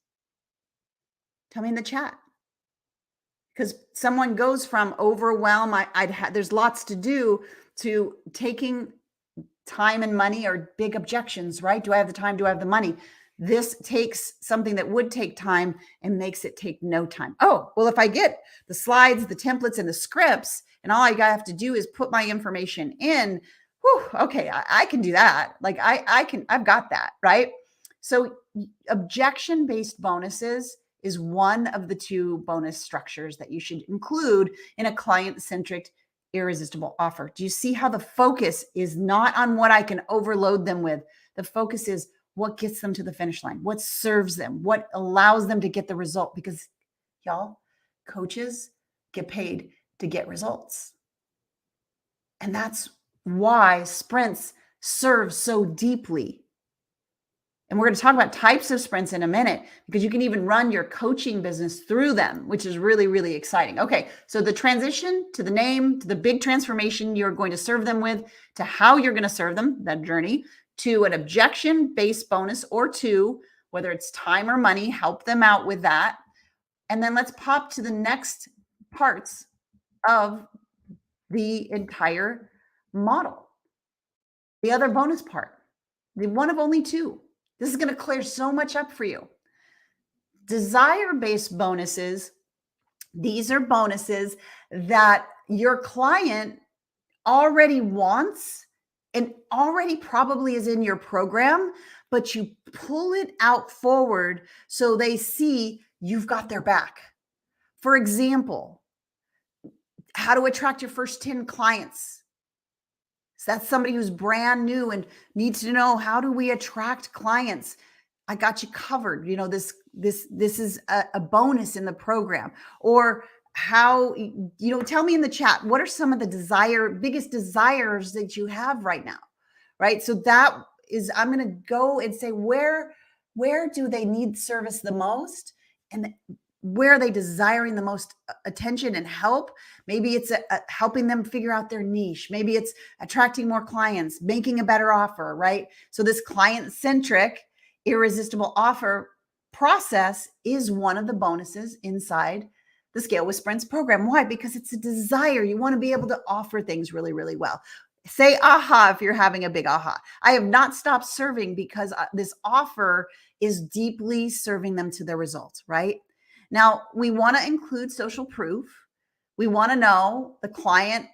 Tell me in the chat. Because someone goes from overwhelm, there's lots to do, to taking time and money are big objections, right? Do I have the time? Do I have the money? This takes something that would take time and makes it take no time. Oh, well, if I get the slides, the templates, and the scripts, and all I have to do is put my information in, whew, okay, I can do that. Like I've got that, right? So objection-based bonuses is one of the two bonus structures that you should include in a client-centric irresistible offer. Do you see how the focus is not on what I can overload them with? The focus is what gets them to the finish line, what serves them, what allows them to get the result. Because y'all, coaches get paid to get results. And that's why sprints serve so deeply. And we're going to talk about types of sprints in a minute, because you can even run your coaching business through them, which is really, really exciting. Okay, so the transition to the name, to the big transformation you're going to serve them with, to how you're going to serve them, that journey, to an objection-based bonus or two, whether it's time or money, help them out with that. And then let's pop to the next parts of the entire model. The other bonus part, the one of only two. This is going to clear so much up for you. Desire-based bonuses, these are bonuses that your client already wants and already probably is in your program, but you pull it out forward so they see you've got their back. For example, how to attract your first 10 clients. So that's somebody who's brand new and needs to know, how do we attract clients? I got you covered. You know, this is a bonus in the program. Or how, tell me in the chat, what are some of the biggest desires that you have right now? Right. So that is, I'm going to go and say, where do they need service the most? And where are they desiring the most attention and help? Maybe it's helping them figure out their niche. Maybe it's attracting more clients, making a better offer, right? So this client-centric irresistible offer process is one of the bonuses inside the Scale with Sprints program. Why? Because it's a desire. You want to be able to offer things really, really well. Say aha if you're having a big aha. I have not stopped serving because this offer is deeply serving them to their results, right? Now, we want to include social proof. We want to know the client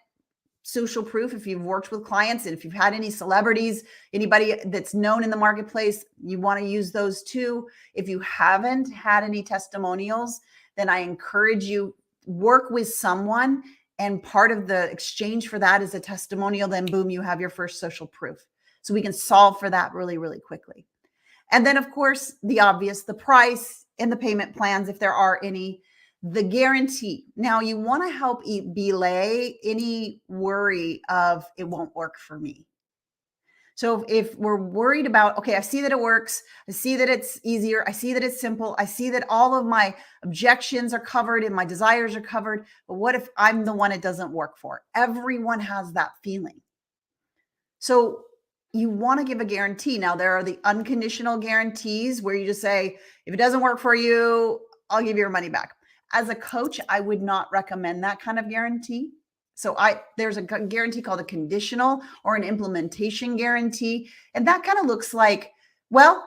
social proof. If you've worked with clients and if you've had any celebrities, anybody that's known in the marketplace, you want to use those too. If you haven't had any testimonials, then I encourage you, work with someone, and part of the exchange for that is a testimonial. Then boom, you have your first social proof. So we can solve for that really, really quickly. And then, of course, the obvious, the price and the payment plans, if there are any, the guarantee. Now, you want to help belay any worry of it won't work for me. So if we're worried about, okay, I see that it works. I see that it's easier. I see that it's simple. I see that all of my objections are covered and my desires are covered. But what if I'm the one it doesn't work for? Everyone has that feeling. So you want to give a guarantee. Now, there are the unconditional guarantees where you just say, if it doesn't work for you, I'll give you your money back. As a coach, I would not recommend that kind of guarantee. So there's a guarantee called a conditional or an implementation guarantee. And that kind of looks like, well,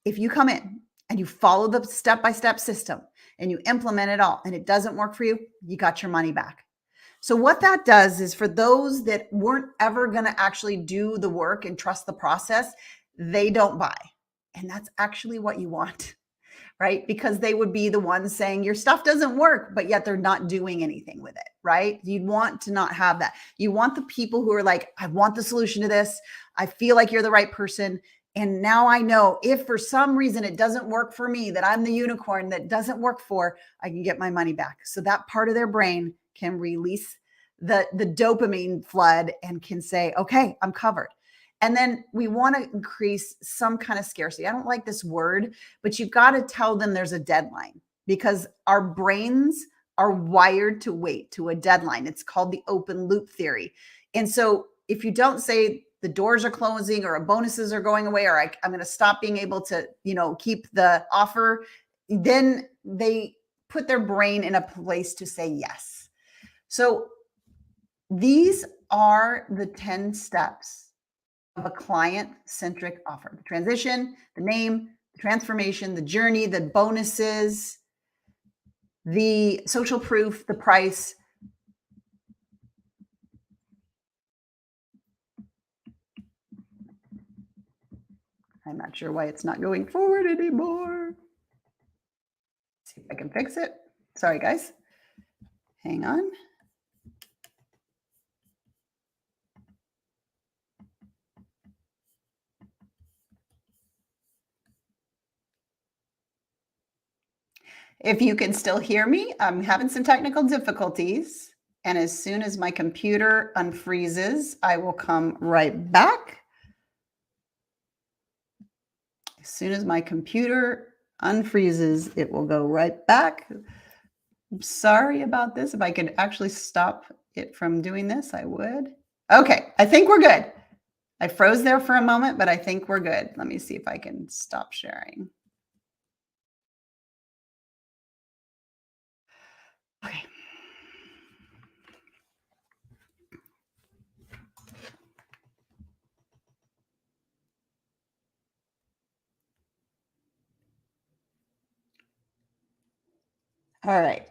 if you come in and you follow the step-by-step system and you implement it all and it doesn't work for you, you got your money back. So what that does is, for those that weren't ever going to actually do the work and trust the process, they don't buy. And that's actually what you want, right? Because they would be the ones saying your stuff doesn't work, but yet they're not doing anything with it, right? You'd want to not have that. You want the people who are like, I want the solution to this. I feel like you're the right person. And now I know if for some reason it doesn't work for me, that I'm the unicorn that doesn't work for, I can get my money back. So that part of their brain can release the dopamine flood and can say, okay, I'm covered. And then we want to increase some kind of scarcity. I don't like this word, but you've got to tell them there's a deadline, because our brains are wired to wait to a deadline. It's called the open loop theory. And so if you don't say the doors are closing or bonuses are going away, or I'm going to stop being able to, keep the offer, then they put their brain in a place to say yes. So these are the 10 steps of a client-centric offer: the transition, the name, transformation, the journey, the bonuses, the social proof, the price. I'm not sure why it's not going forward anymore. Let's see if I can fix it. Sorry, guys. Hang on. If you can still hear me, I'm having some technical difficulties. And as soon as my computer unfreezes, I will come right back. As soon as my computer unfreezes, it will go right back. I'm sorry about this. If I could actually stop it from doing this, I would. Okay, I think we're good. I froze there for a moment, but I think we're good. Let me see if I can stop sharing. Okay. All right.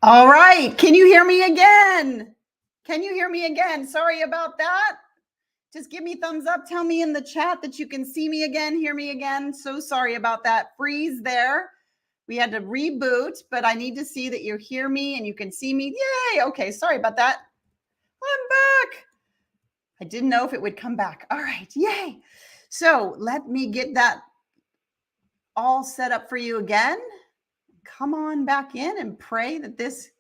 All right. Can you hear me again? Can you hear me again? Sorry about that. Just give me thumbs up. Tell me in the chat that you can see me again, hear me again. So sorry about that freeze there. We had to reboot, but I need to see that you hear me and you can see me. Yay. Okay. Sorry about that. I'm back. I didn't know if it would come back. All right. Yay. So let me get that all set up for you again. Come on back in and pray that this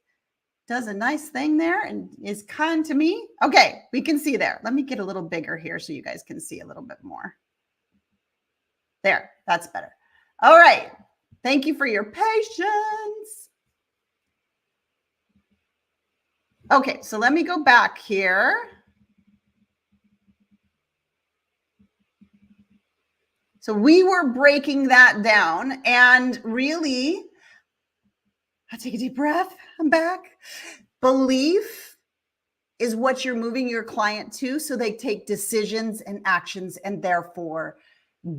does a nice thing there and is kind to me. Okay, we can see there. Let me get a little bigger here so you guys can see a little bit more. There, that's better. All right. Thank you for your patience. Okay, so let me go back here. So we were breaking that down, and really, I take a deep breath. I'm back. Belief is what you're moving your client to, so they take decisions and actions and therefore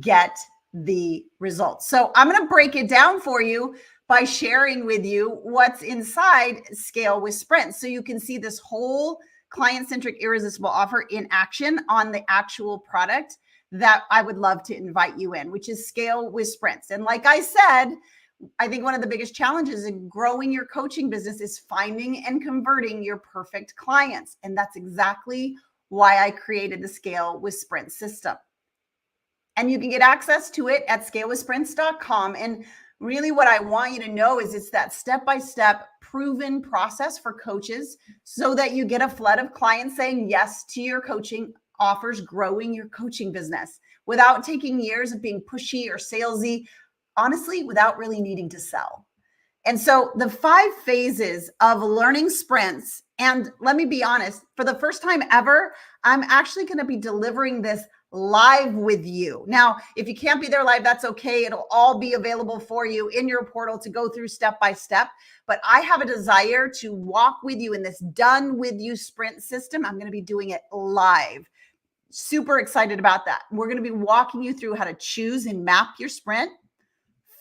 get the results. So I'm going to break it down for you by sharing with you what's inside Scale with Sprints. So you can see this whole client-centric irresistible offer in action on the actual product that I would love to invite you in, which is Scale with Sprints. And like I said, I think one of the biggest challenges in growing your coaching business is finding and converting your perfect clients. And that's exactly why I created the Scale with Sprints system. And you can get access to it at scalewithsprints.com. And really what I want you to know is it's that step-by-step proven process for coaches so that you get a flood of clients saying yes to your coaching offers, growing your coaching business without taking years of being pushy or salesy, honestly, without really needing to sell. And so the 5 phases of learning sprints, and let me be honest, for the first time ever, I'm actually going to be delivering this live with you. Now, if you can't be there live, that's okay. It'll all be available for you in your portal to go through step by step. But I have a desire to walk with you in this done with you sprint system. I'm going to be doing it live. Super excited about that. We're going to be walking you through how to choose and map your sprint,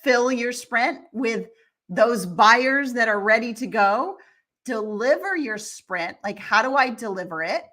fill your sprint with those buyers that are ready to go, deliver your sprint. Like, how do I deliver it?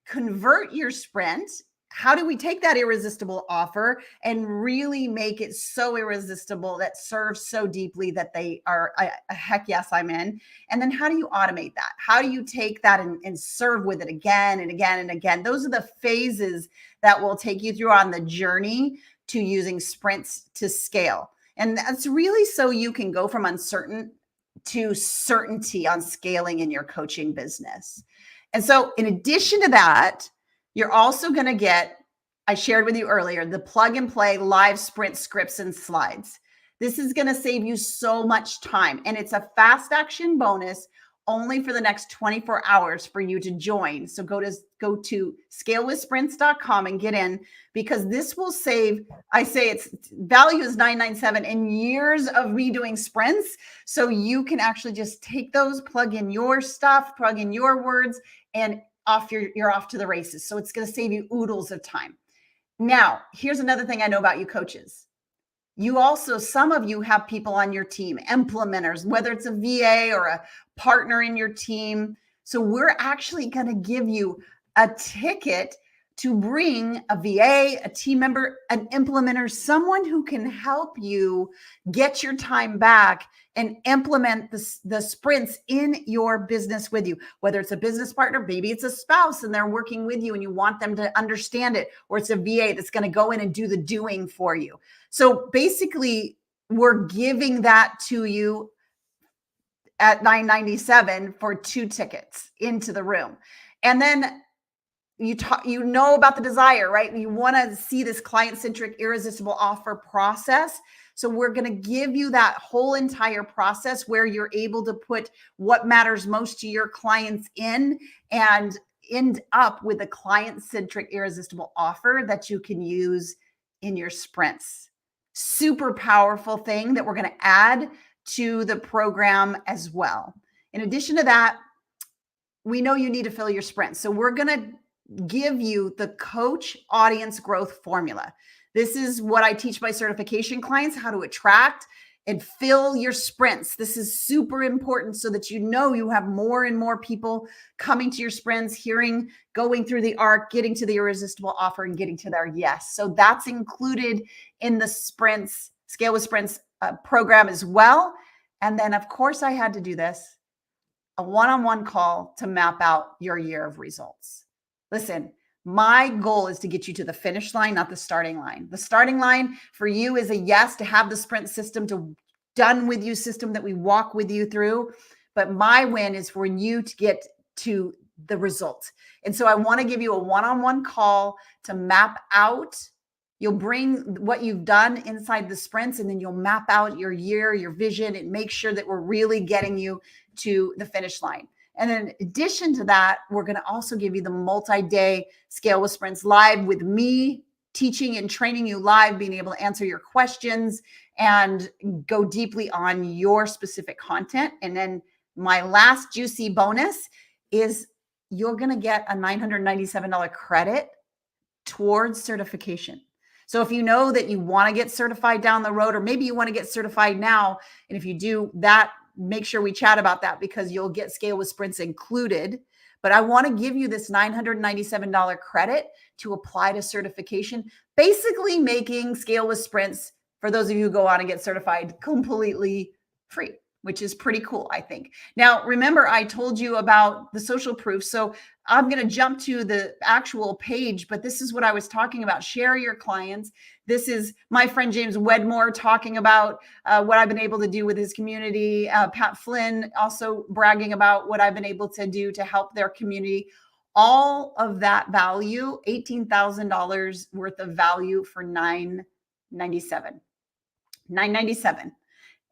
Convert your sprint. How do we take that irresistible offer and really make it so irresistible that serves so deeply that they are a heck yes, I'm in? And then how do you automate that? How do you take that and serve with it again and again and again? Those are the phases that will take you through on the journey to using sprints to scale. And that's really so you can go from uncertain to certainty on scaling in your coaching business. And so in addition to that, you're also going to get, I shared with you earlier, the plug and play live sprint scripts and slides. This is going to save you so much time. And it's a fast action bonus only for the next 24 hours for you to join. So go to scalewithsprints.com and get in, because this will save, I say its value is $997 in years of me doing sprints. So you can actually just take those, plug in your stuff, plug in your words, and you're off to the races. So it's going to save you oodles of time. Now, here's another thing I know about you coaches. You also, some of you have people on your team, implementers, whether it's a VA or a partner in your team. So we're actually going to give you a ticket to bring a VA, a team member, an implementer, someone who can help you get your time back and implement the sprints in your business with you. Whether it's a business partner, maybe it's a spouse and they're working with you and you want them to understand it, or it's a VA that's going to go in and do the doing for you. So basically, we're giving that to you at $997 for 2 tickets into the room. And then you know about the desire, right? You want to see this client-centric irresistible offer process. So we're going to give you that whole entire process where you're able to put what matters most to your clients in and end up with a client-centric irresistible offer that you can use in your sprints. Super powerful thing that we're going to add to the program as well. In addition to that, we know you need to fill your sprints. So we're going to give you the coach audience growth formula. This is what I teach my certification clients, how to attract and fill your sprints. This is super important so that you know you have more and more people coming to your sprints, going through the arc, getting to the irresistible offer and getting to their yes. So that's included in the sprints, Scale with Sprints program as well. And then of course I had to do this, a one-on-one call to map out your year of results. Listen, my goal is to get you to the finish line, not the starting line. The starting line for you is a yes, to have the sprint system, to done with you system that we walk with you through. But my win is for you to get to the result. And so I want to give you a one-on-one call to map out. You'll bring what you've done inside the sprints, and then you'll map out your year, your vision, and make sure that we're really getting you to the finish line. And in addition to that, we're going to also give you the multi-day Scale with Sprints live with me teaching and training you live, being able to answer your questions and go deeply on your specific content. And then my last juicy bonus is you're going to get a $997 credit towards certification. So if you know that you want to get certified down the road, or maybe you want to get certified now, and if you do that, make sure we chat about that, because you'll get Scale with Sprints included. But I want to give you this $997 credit to apply to certification, basically making Scale with Sprints, for those of you who go on and get certified, completely free, which is pretty cool, I think. Now, remember, I told you about the social proof. So I'm going to jump to the actual page, but this is what I was talking about. Share your clients. This is my friend James Wedmore talking about what I've been able to do with his community. Pat Flynn also bragging about what I've been able to do to help their community. All of that value, $18,000 worth of value for $997.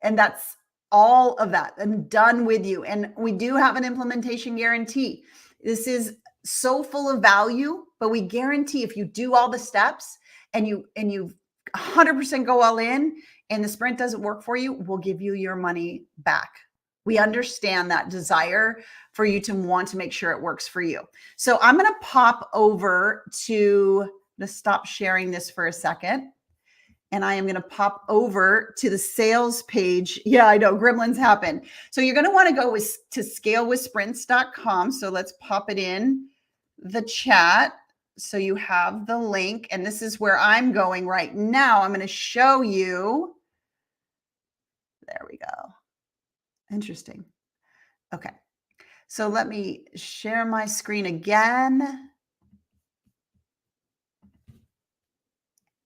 And that's all of that and done with you. And we do have an implementation guarantee. This is so full of value, but we guarantee if you do all the steps and you 100% go all in and the sprint doesn't work for you, we'll give you your money back. We understand that desire for you to want to make sure it works for you. So I'm going to pop over to stop sharing this for a second. And I am going to pop over to the sales page. Yeah, I know, gremlins happen. So you're going to want to go to scalewithsprints.com. So let's pop it in the chat. So you have the link. And this is where I'm going right now. I'm going to show you. There we go. Interesting. Okay. So let me share my screen again.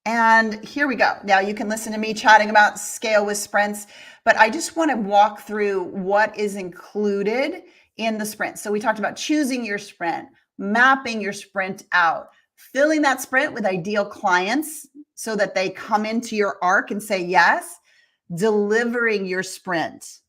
And here we go. Now you can listen to me chatting about Scale with Sprints, but I just want to walk through what is included in the sprint. So we talked about choosing your sprint, mapping your sprint out, filling that sprint with ideal clients so that they come into your arc and say yes, delivering your sprint,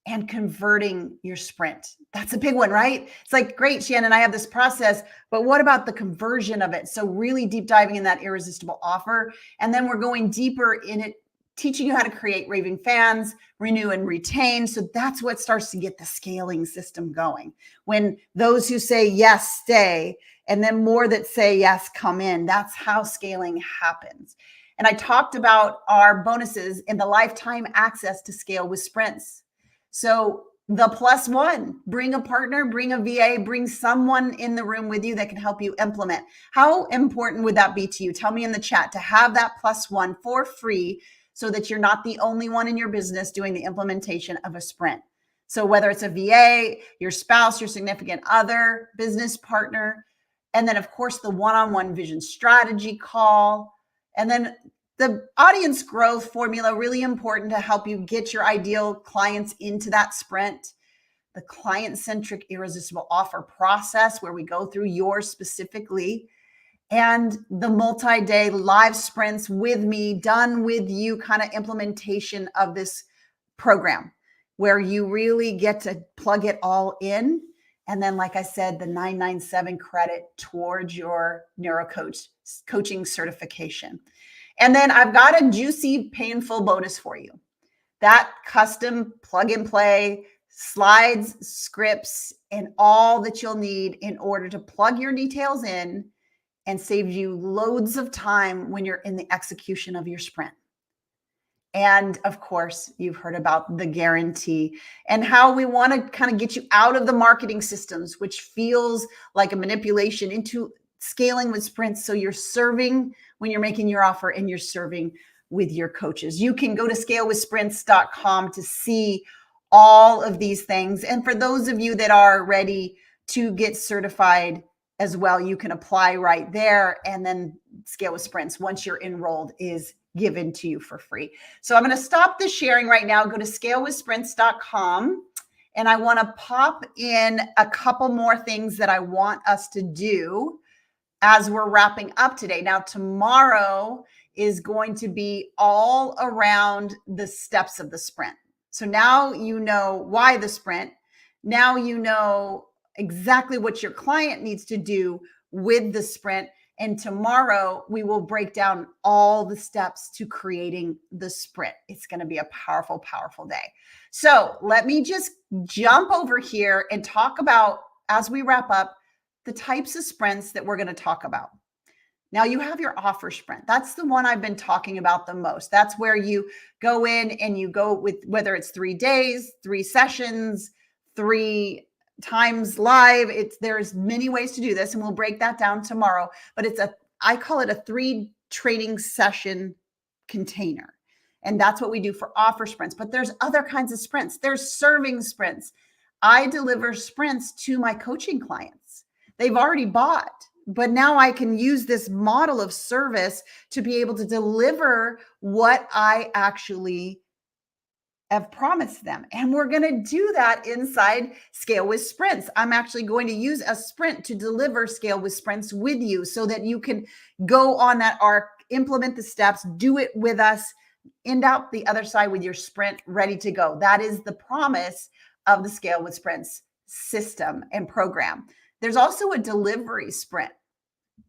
and converting your sprint. That's a big one, right? It's like, great, Shannon, I have this process, but what about the conversion of it? So really deep diving in that irresistible offer. And then we're going deeper in it, teaching you how to create raving fans, renew and retain. So that's what starts to get the scaling system going. When those who say yes stay, and then more that say yes come in. That's how scaling happens. And I talked about our bonuses in the lifetime access to Scale with Sprints. So the +1, bring a partner, bring a VA, bring someone in the room with you that can help you implement. How important would that be to you? Tell me in the chat to have that +1 for free so that you're not the only one in your business doing the implementation of a sprint. So whether it's a VA, your spouse, your significant other, business partner, and then of course the one-on-one vision strategy call, and then the audience growth formula, really important to help you get your ideal clients into that sprint. The client-centric irresistible offer process, where we go through yours specifically, and the multi-day live sprints with me, done with you kind of implementation of this program, where you really get to plug it all in. And then, like I said, the 997 credit towards your coaching certification. And then I've got a juicy, painful bonus for you. That custom plug and play, slides, scripts, and all that you'll need in order to plug your details in and save you loads of time when you're in the execution of your sprint. And of course, you've heard about the guarantee and how we want to kind of get you out of the marketing systems, which feels like a manipulation, into scaling with sprints. So you're serving when you're making your offer and you're serving with your coaches. You can go to scalewithsprints.com to see all of these things. And for those of you that are ready to get certified as well, you can apply right there. And then Scale with Sprints, once you're enrolled, is given to you for free. So I'm going to stop the sharing right now. Go to scalewithsprints.com. And I want to pop in a couple more things that I want us to do as we're wrapping up today. Now, tomorrow is going to be all around the steps of the sprint. So now you know why the sprint. Now you know exactly what your client needs to do with the sprint. And tomorrow we will break down all the steps to creating the sprint. It's going to be a powerful, powerful day. So let me just jump over here and talk about, as we wrap up, the types of sprints that we're going to talk about. Now you have your offer sprint. That's the one I've been talking about the most. That's where you go in and you go with, whether it's 3 days, 3 sessions, 3 times live. There's many ways to do this, and we'll break that down tomorrow. But I call it a 3 training session container. And that's what we do for offer sprints. But there's other kinds of sprints. There's serving sprints. I deliver sprints to my coaching clients. They've already bought, but now I can use this model of service to be able to deliver what I actually have promised them. And we're going to do that inside Scale with Sprints. I'm actually going to use a sprint to deliver Scale with Sprints with you so that you can go on that arc, implement the steps, do it with us, end out the other side with your sprint ready to go. That is the promise of the Scale with Sprints system and program. There's also a delivery sprint.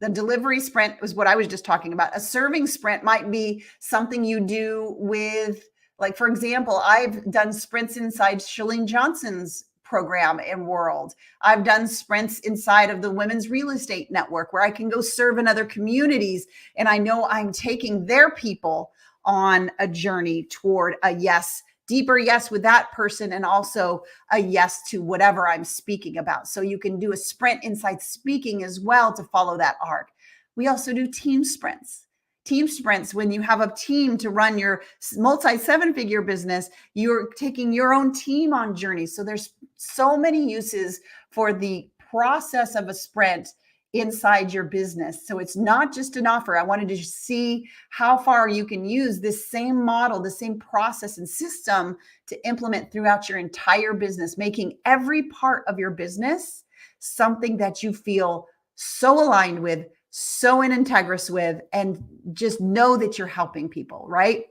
The delivery sprint is what I was just talking about. A serving sprint might be something you do with, like, for example, I've done sprints inside Chalene Johnson's program and world. I've done sprints inside of the Women's Real Estate Network where I can go serve in other communities. And I know I'm taking their people on a journey toward a yes, deeper yes with that person, and also a yes to whatever I'm speaking about. So you can do a sprint inside speaking as well to follow that arc. We also do team sprints. Team sprints, when you have a team to run your multi-7-figure business, you're taking your own team on journeys. So there's so many uses for the process of a sprint inside your business. So it's not just an offer. I wanted to see how far you can use this same model, the same process and system to implement throughout your entire business, making every part of your business something that you feel so aligned with, so in integrous with, and just know that you're helping people, right?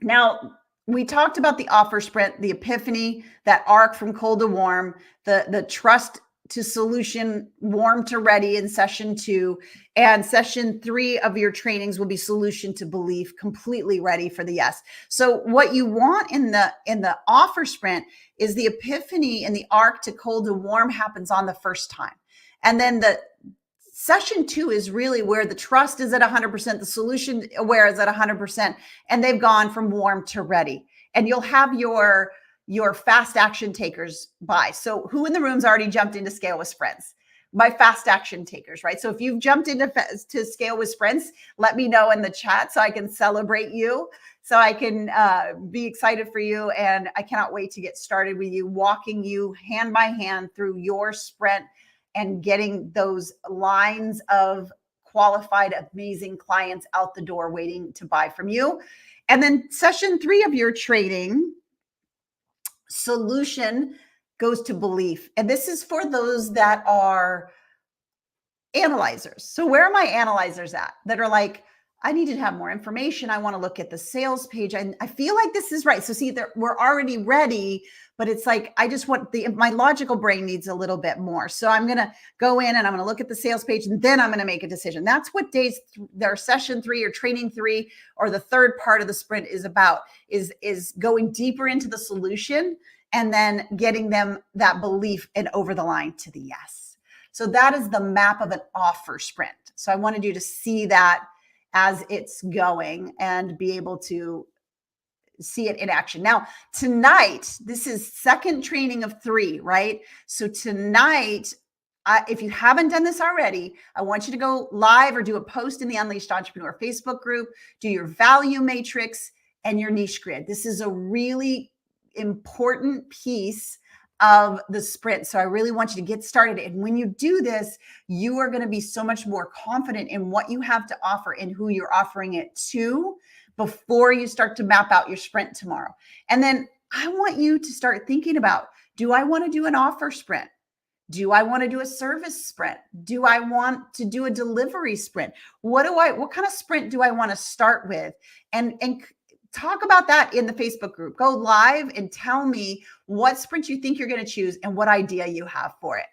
Now, we talked about the offer sprint, the epiphany, that arc from cold to warm, the trust to solution, warm to ready in session 2, and session 3 of your trainings will be solution to belief, completely ready for the yes. So what you want in the offer sprint is the epiphany and the arc to cold to warm happens on the first time. And then the session 2 is really where the trust is at 100%, the solution aware is at 100%, and they've gone from warm to ready. And you'll have your fast action takers by. So who in the room's already jumped into Scale with Sprints? My fast action takers, right? So if you've jumped into to Scale with Sprints, let me know in the chat so I can celebrate you, so I can be excited for you. And I cannot wait to get started with you, walking you hand by hand through your sprint and getting those lines of qualified, amazing clients out the door waiting to buy from you. And then session 3 of your training, solution, goes to belief. And this is for those that are analyzers. So where are my analyzers at that are like, I need to have more information. I want to look at the sales page. I feel like this is right. So see, we're already ready, but it's like, I just want my logical brain needs a little bit more. So I'm going to go in and I'm going to look at the sales page, and then I'm going to make a decision. That's what their session 3 or training 3 or the third part of the sprint is about, is going deeper into the solution and then getting them that belief and over the line to the yes. So that is the map of an offer sprint. So I wanted you to see that as it's going and be able to see it in action. Now, tonight, this is second training of 3, right? So tonight, if you haven't done this already, I want you to go live or do a post in the Unleashed Entrepreneur Facebook group, do your value matrix and your niche grid. This is a really important piece of the sprint. So I really want you to get started. And when you do this, you are going to be so much more confident in what you have to offer and who you're offering it to before you start to map out your sprint tomorrow. And then I want you to start thinking about, do I want to do an offer sprint? Do I want to do a service sprint? Do I want to do a delivery sprint? What kind of sprint do I want to start with? And talk about that in the Facebook group. Go live and tell me what sprint you think you're going to choose and what idea you have for it.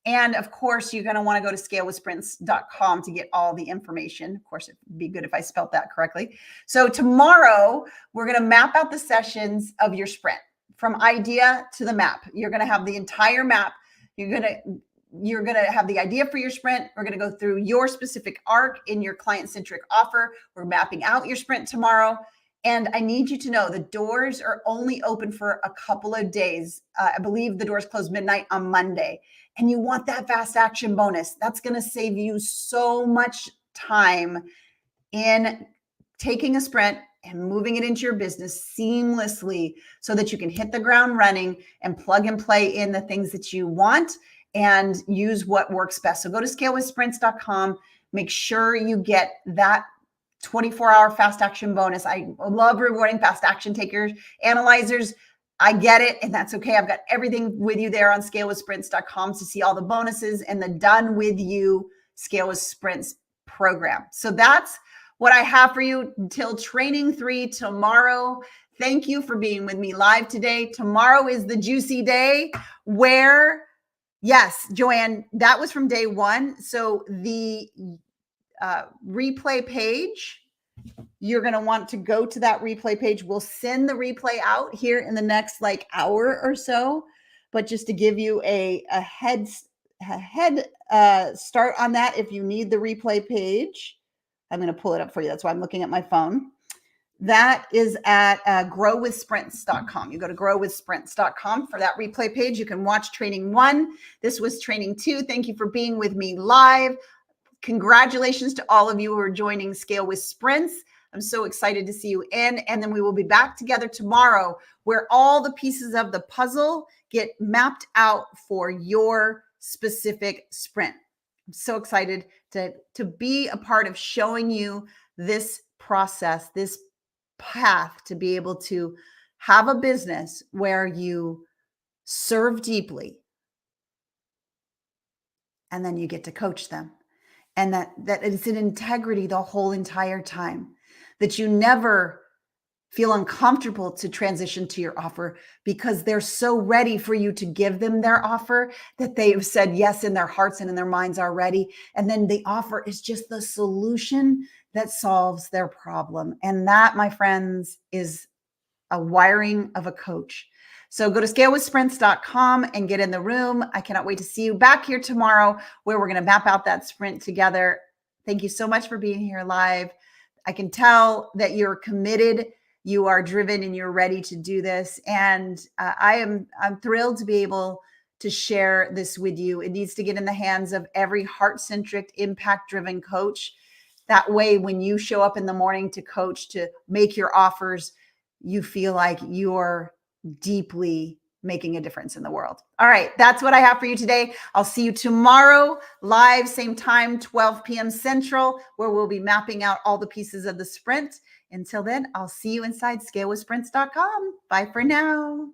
And of course, you're going to want to go to scalewithsprints.com to get all the information. Of course, it'd be good if I spelled that correctly. So tomorrow, we're going to map out the sessions of your sprint from idea to the map. You're going to have the entire map. You're going to have the idea for your sprint. We're going to go through your specific arc in your client-centric offer. We're mapping out your sprint tomorrow. And I need you to know the doors are only open for a couple of days. I believe the doors close midnight on Monday. And you want that fast action bonus. That's going to save you so much time in taking a sprint and moving it into your business seamlessly so that you can hit the ground running and plug and play in the things that you want and use what works best. So go to scalewithsprints.com. Make sure you get that 24-hour fast action bonus. I love rewarding fast action takers, analyzers. I get it, and that's okay. I've got everything with you there on scalewithsprints.com to see all the bonuses and the Done With You Scale with Sprints program. So that's what I have for you until training 3 tomorrow. Thank you for being with me live today. Tomorrow is the juicy day where, yes, Joanne, that was from day 1. So the replay page, you're going to want to go to that replay page. We'll send the replay out here in the next hour or so, but just to give you a head start on that, if you need the replay page, I'm going to pull it up for you. That's why I'm looking at my phone. That is at growwithsprints.com. You go to growwithsprints.com for that replay page. You can watch training 1. This was training 2. Thank you for being with me live. Congratulations to all of you who are joining Scale with Sprints. I'm so excited to see you in. And then we will be back together tomorrow where all the pieces of the puzzle get mapped out for your specific sprint. I'm so excited to be a part of showing you this process, this path to be able to have a business where you serve deeply and then you get to coach them. And that it's in integrity the whole entire time, that you never feel uncomfortable to transition to your offer because they're so ready for you to give them their offer that they have said yes in their hearts and in their minds already. And then the offer is just the solution that solves their problem. And that, my friends, is a wiring of a coach. So go to scalewithsprints.com and get in the room. I cannot wait to see you back here tomorrow where we're going to map out that sprint together. Thank you so much for being here live. I can tell that you're committed, you are driven, and you're ready to do this. And I'm thrilled to be able to share this with you. It needs to get in the hands of every heart-centric, impact-driven coach. That way, when you show up in the morning to coach, to make your offers, you feel like you're deeply making a difference in the world. All right, that's what I have for you today. I'll see you tomorrow live, same time, 12 p.m. Central, where we'll be mapping out all the pieces of the sprint. Until then, I'll see you inside scalewithsprints.com. Bye for now.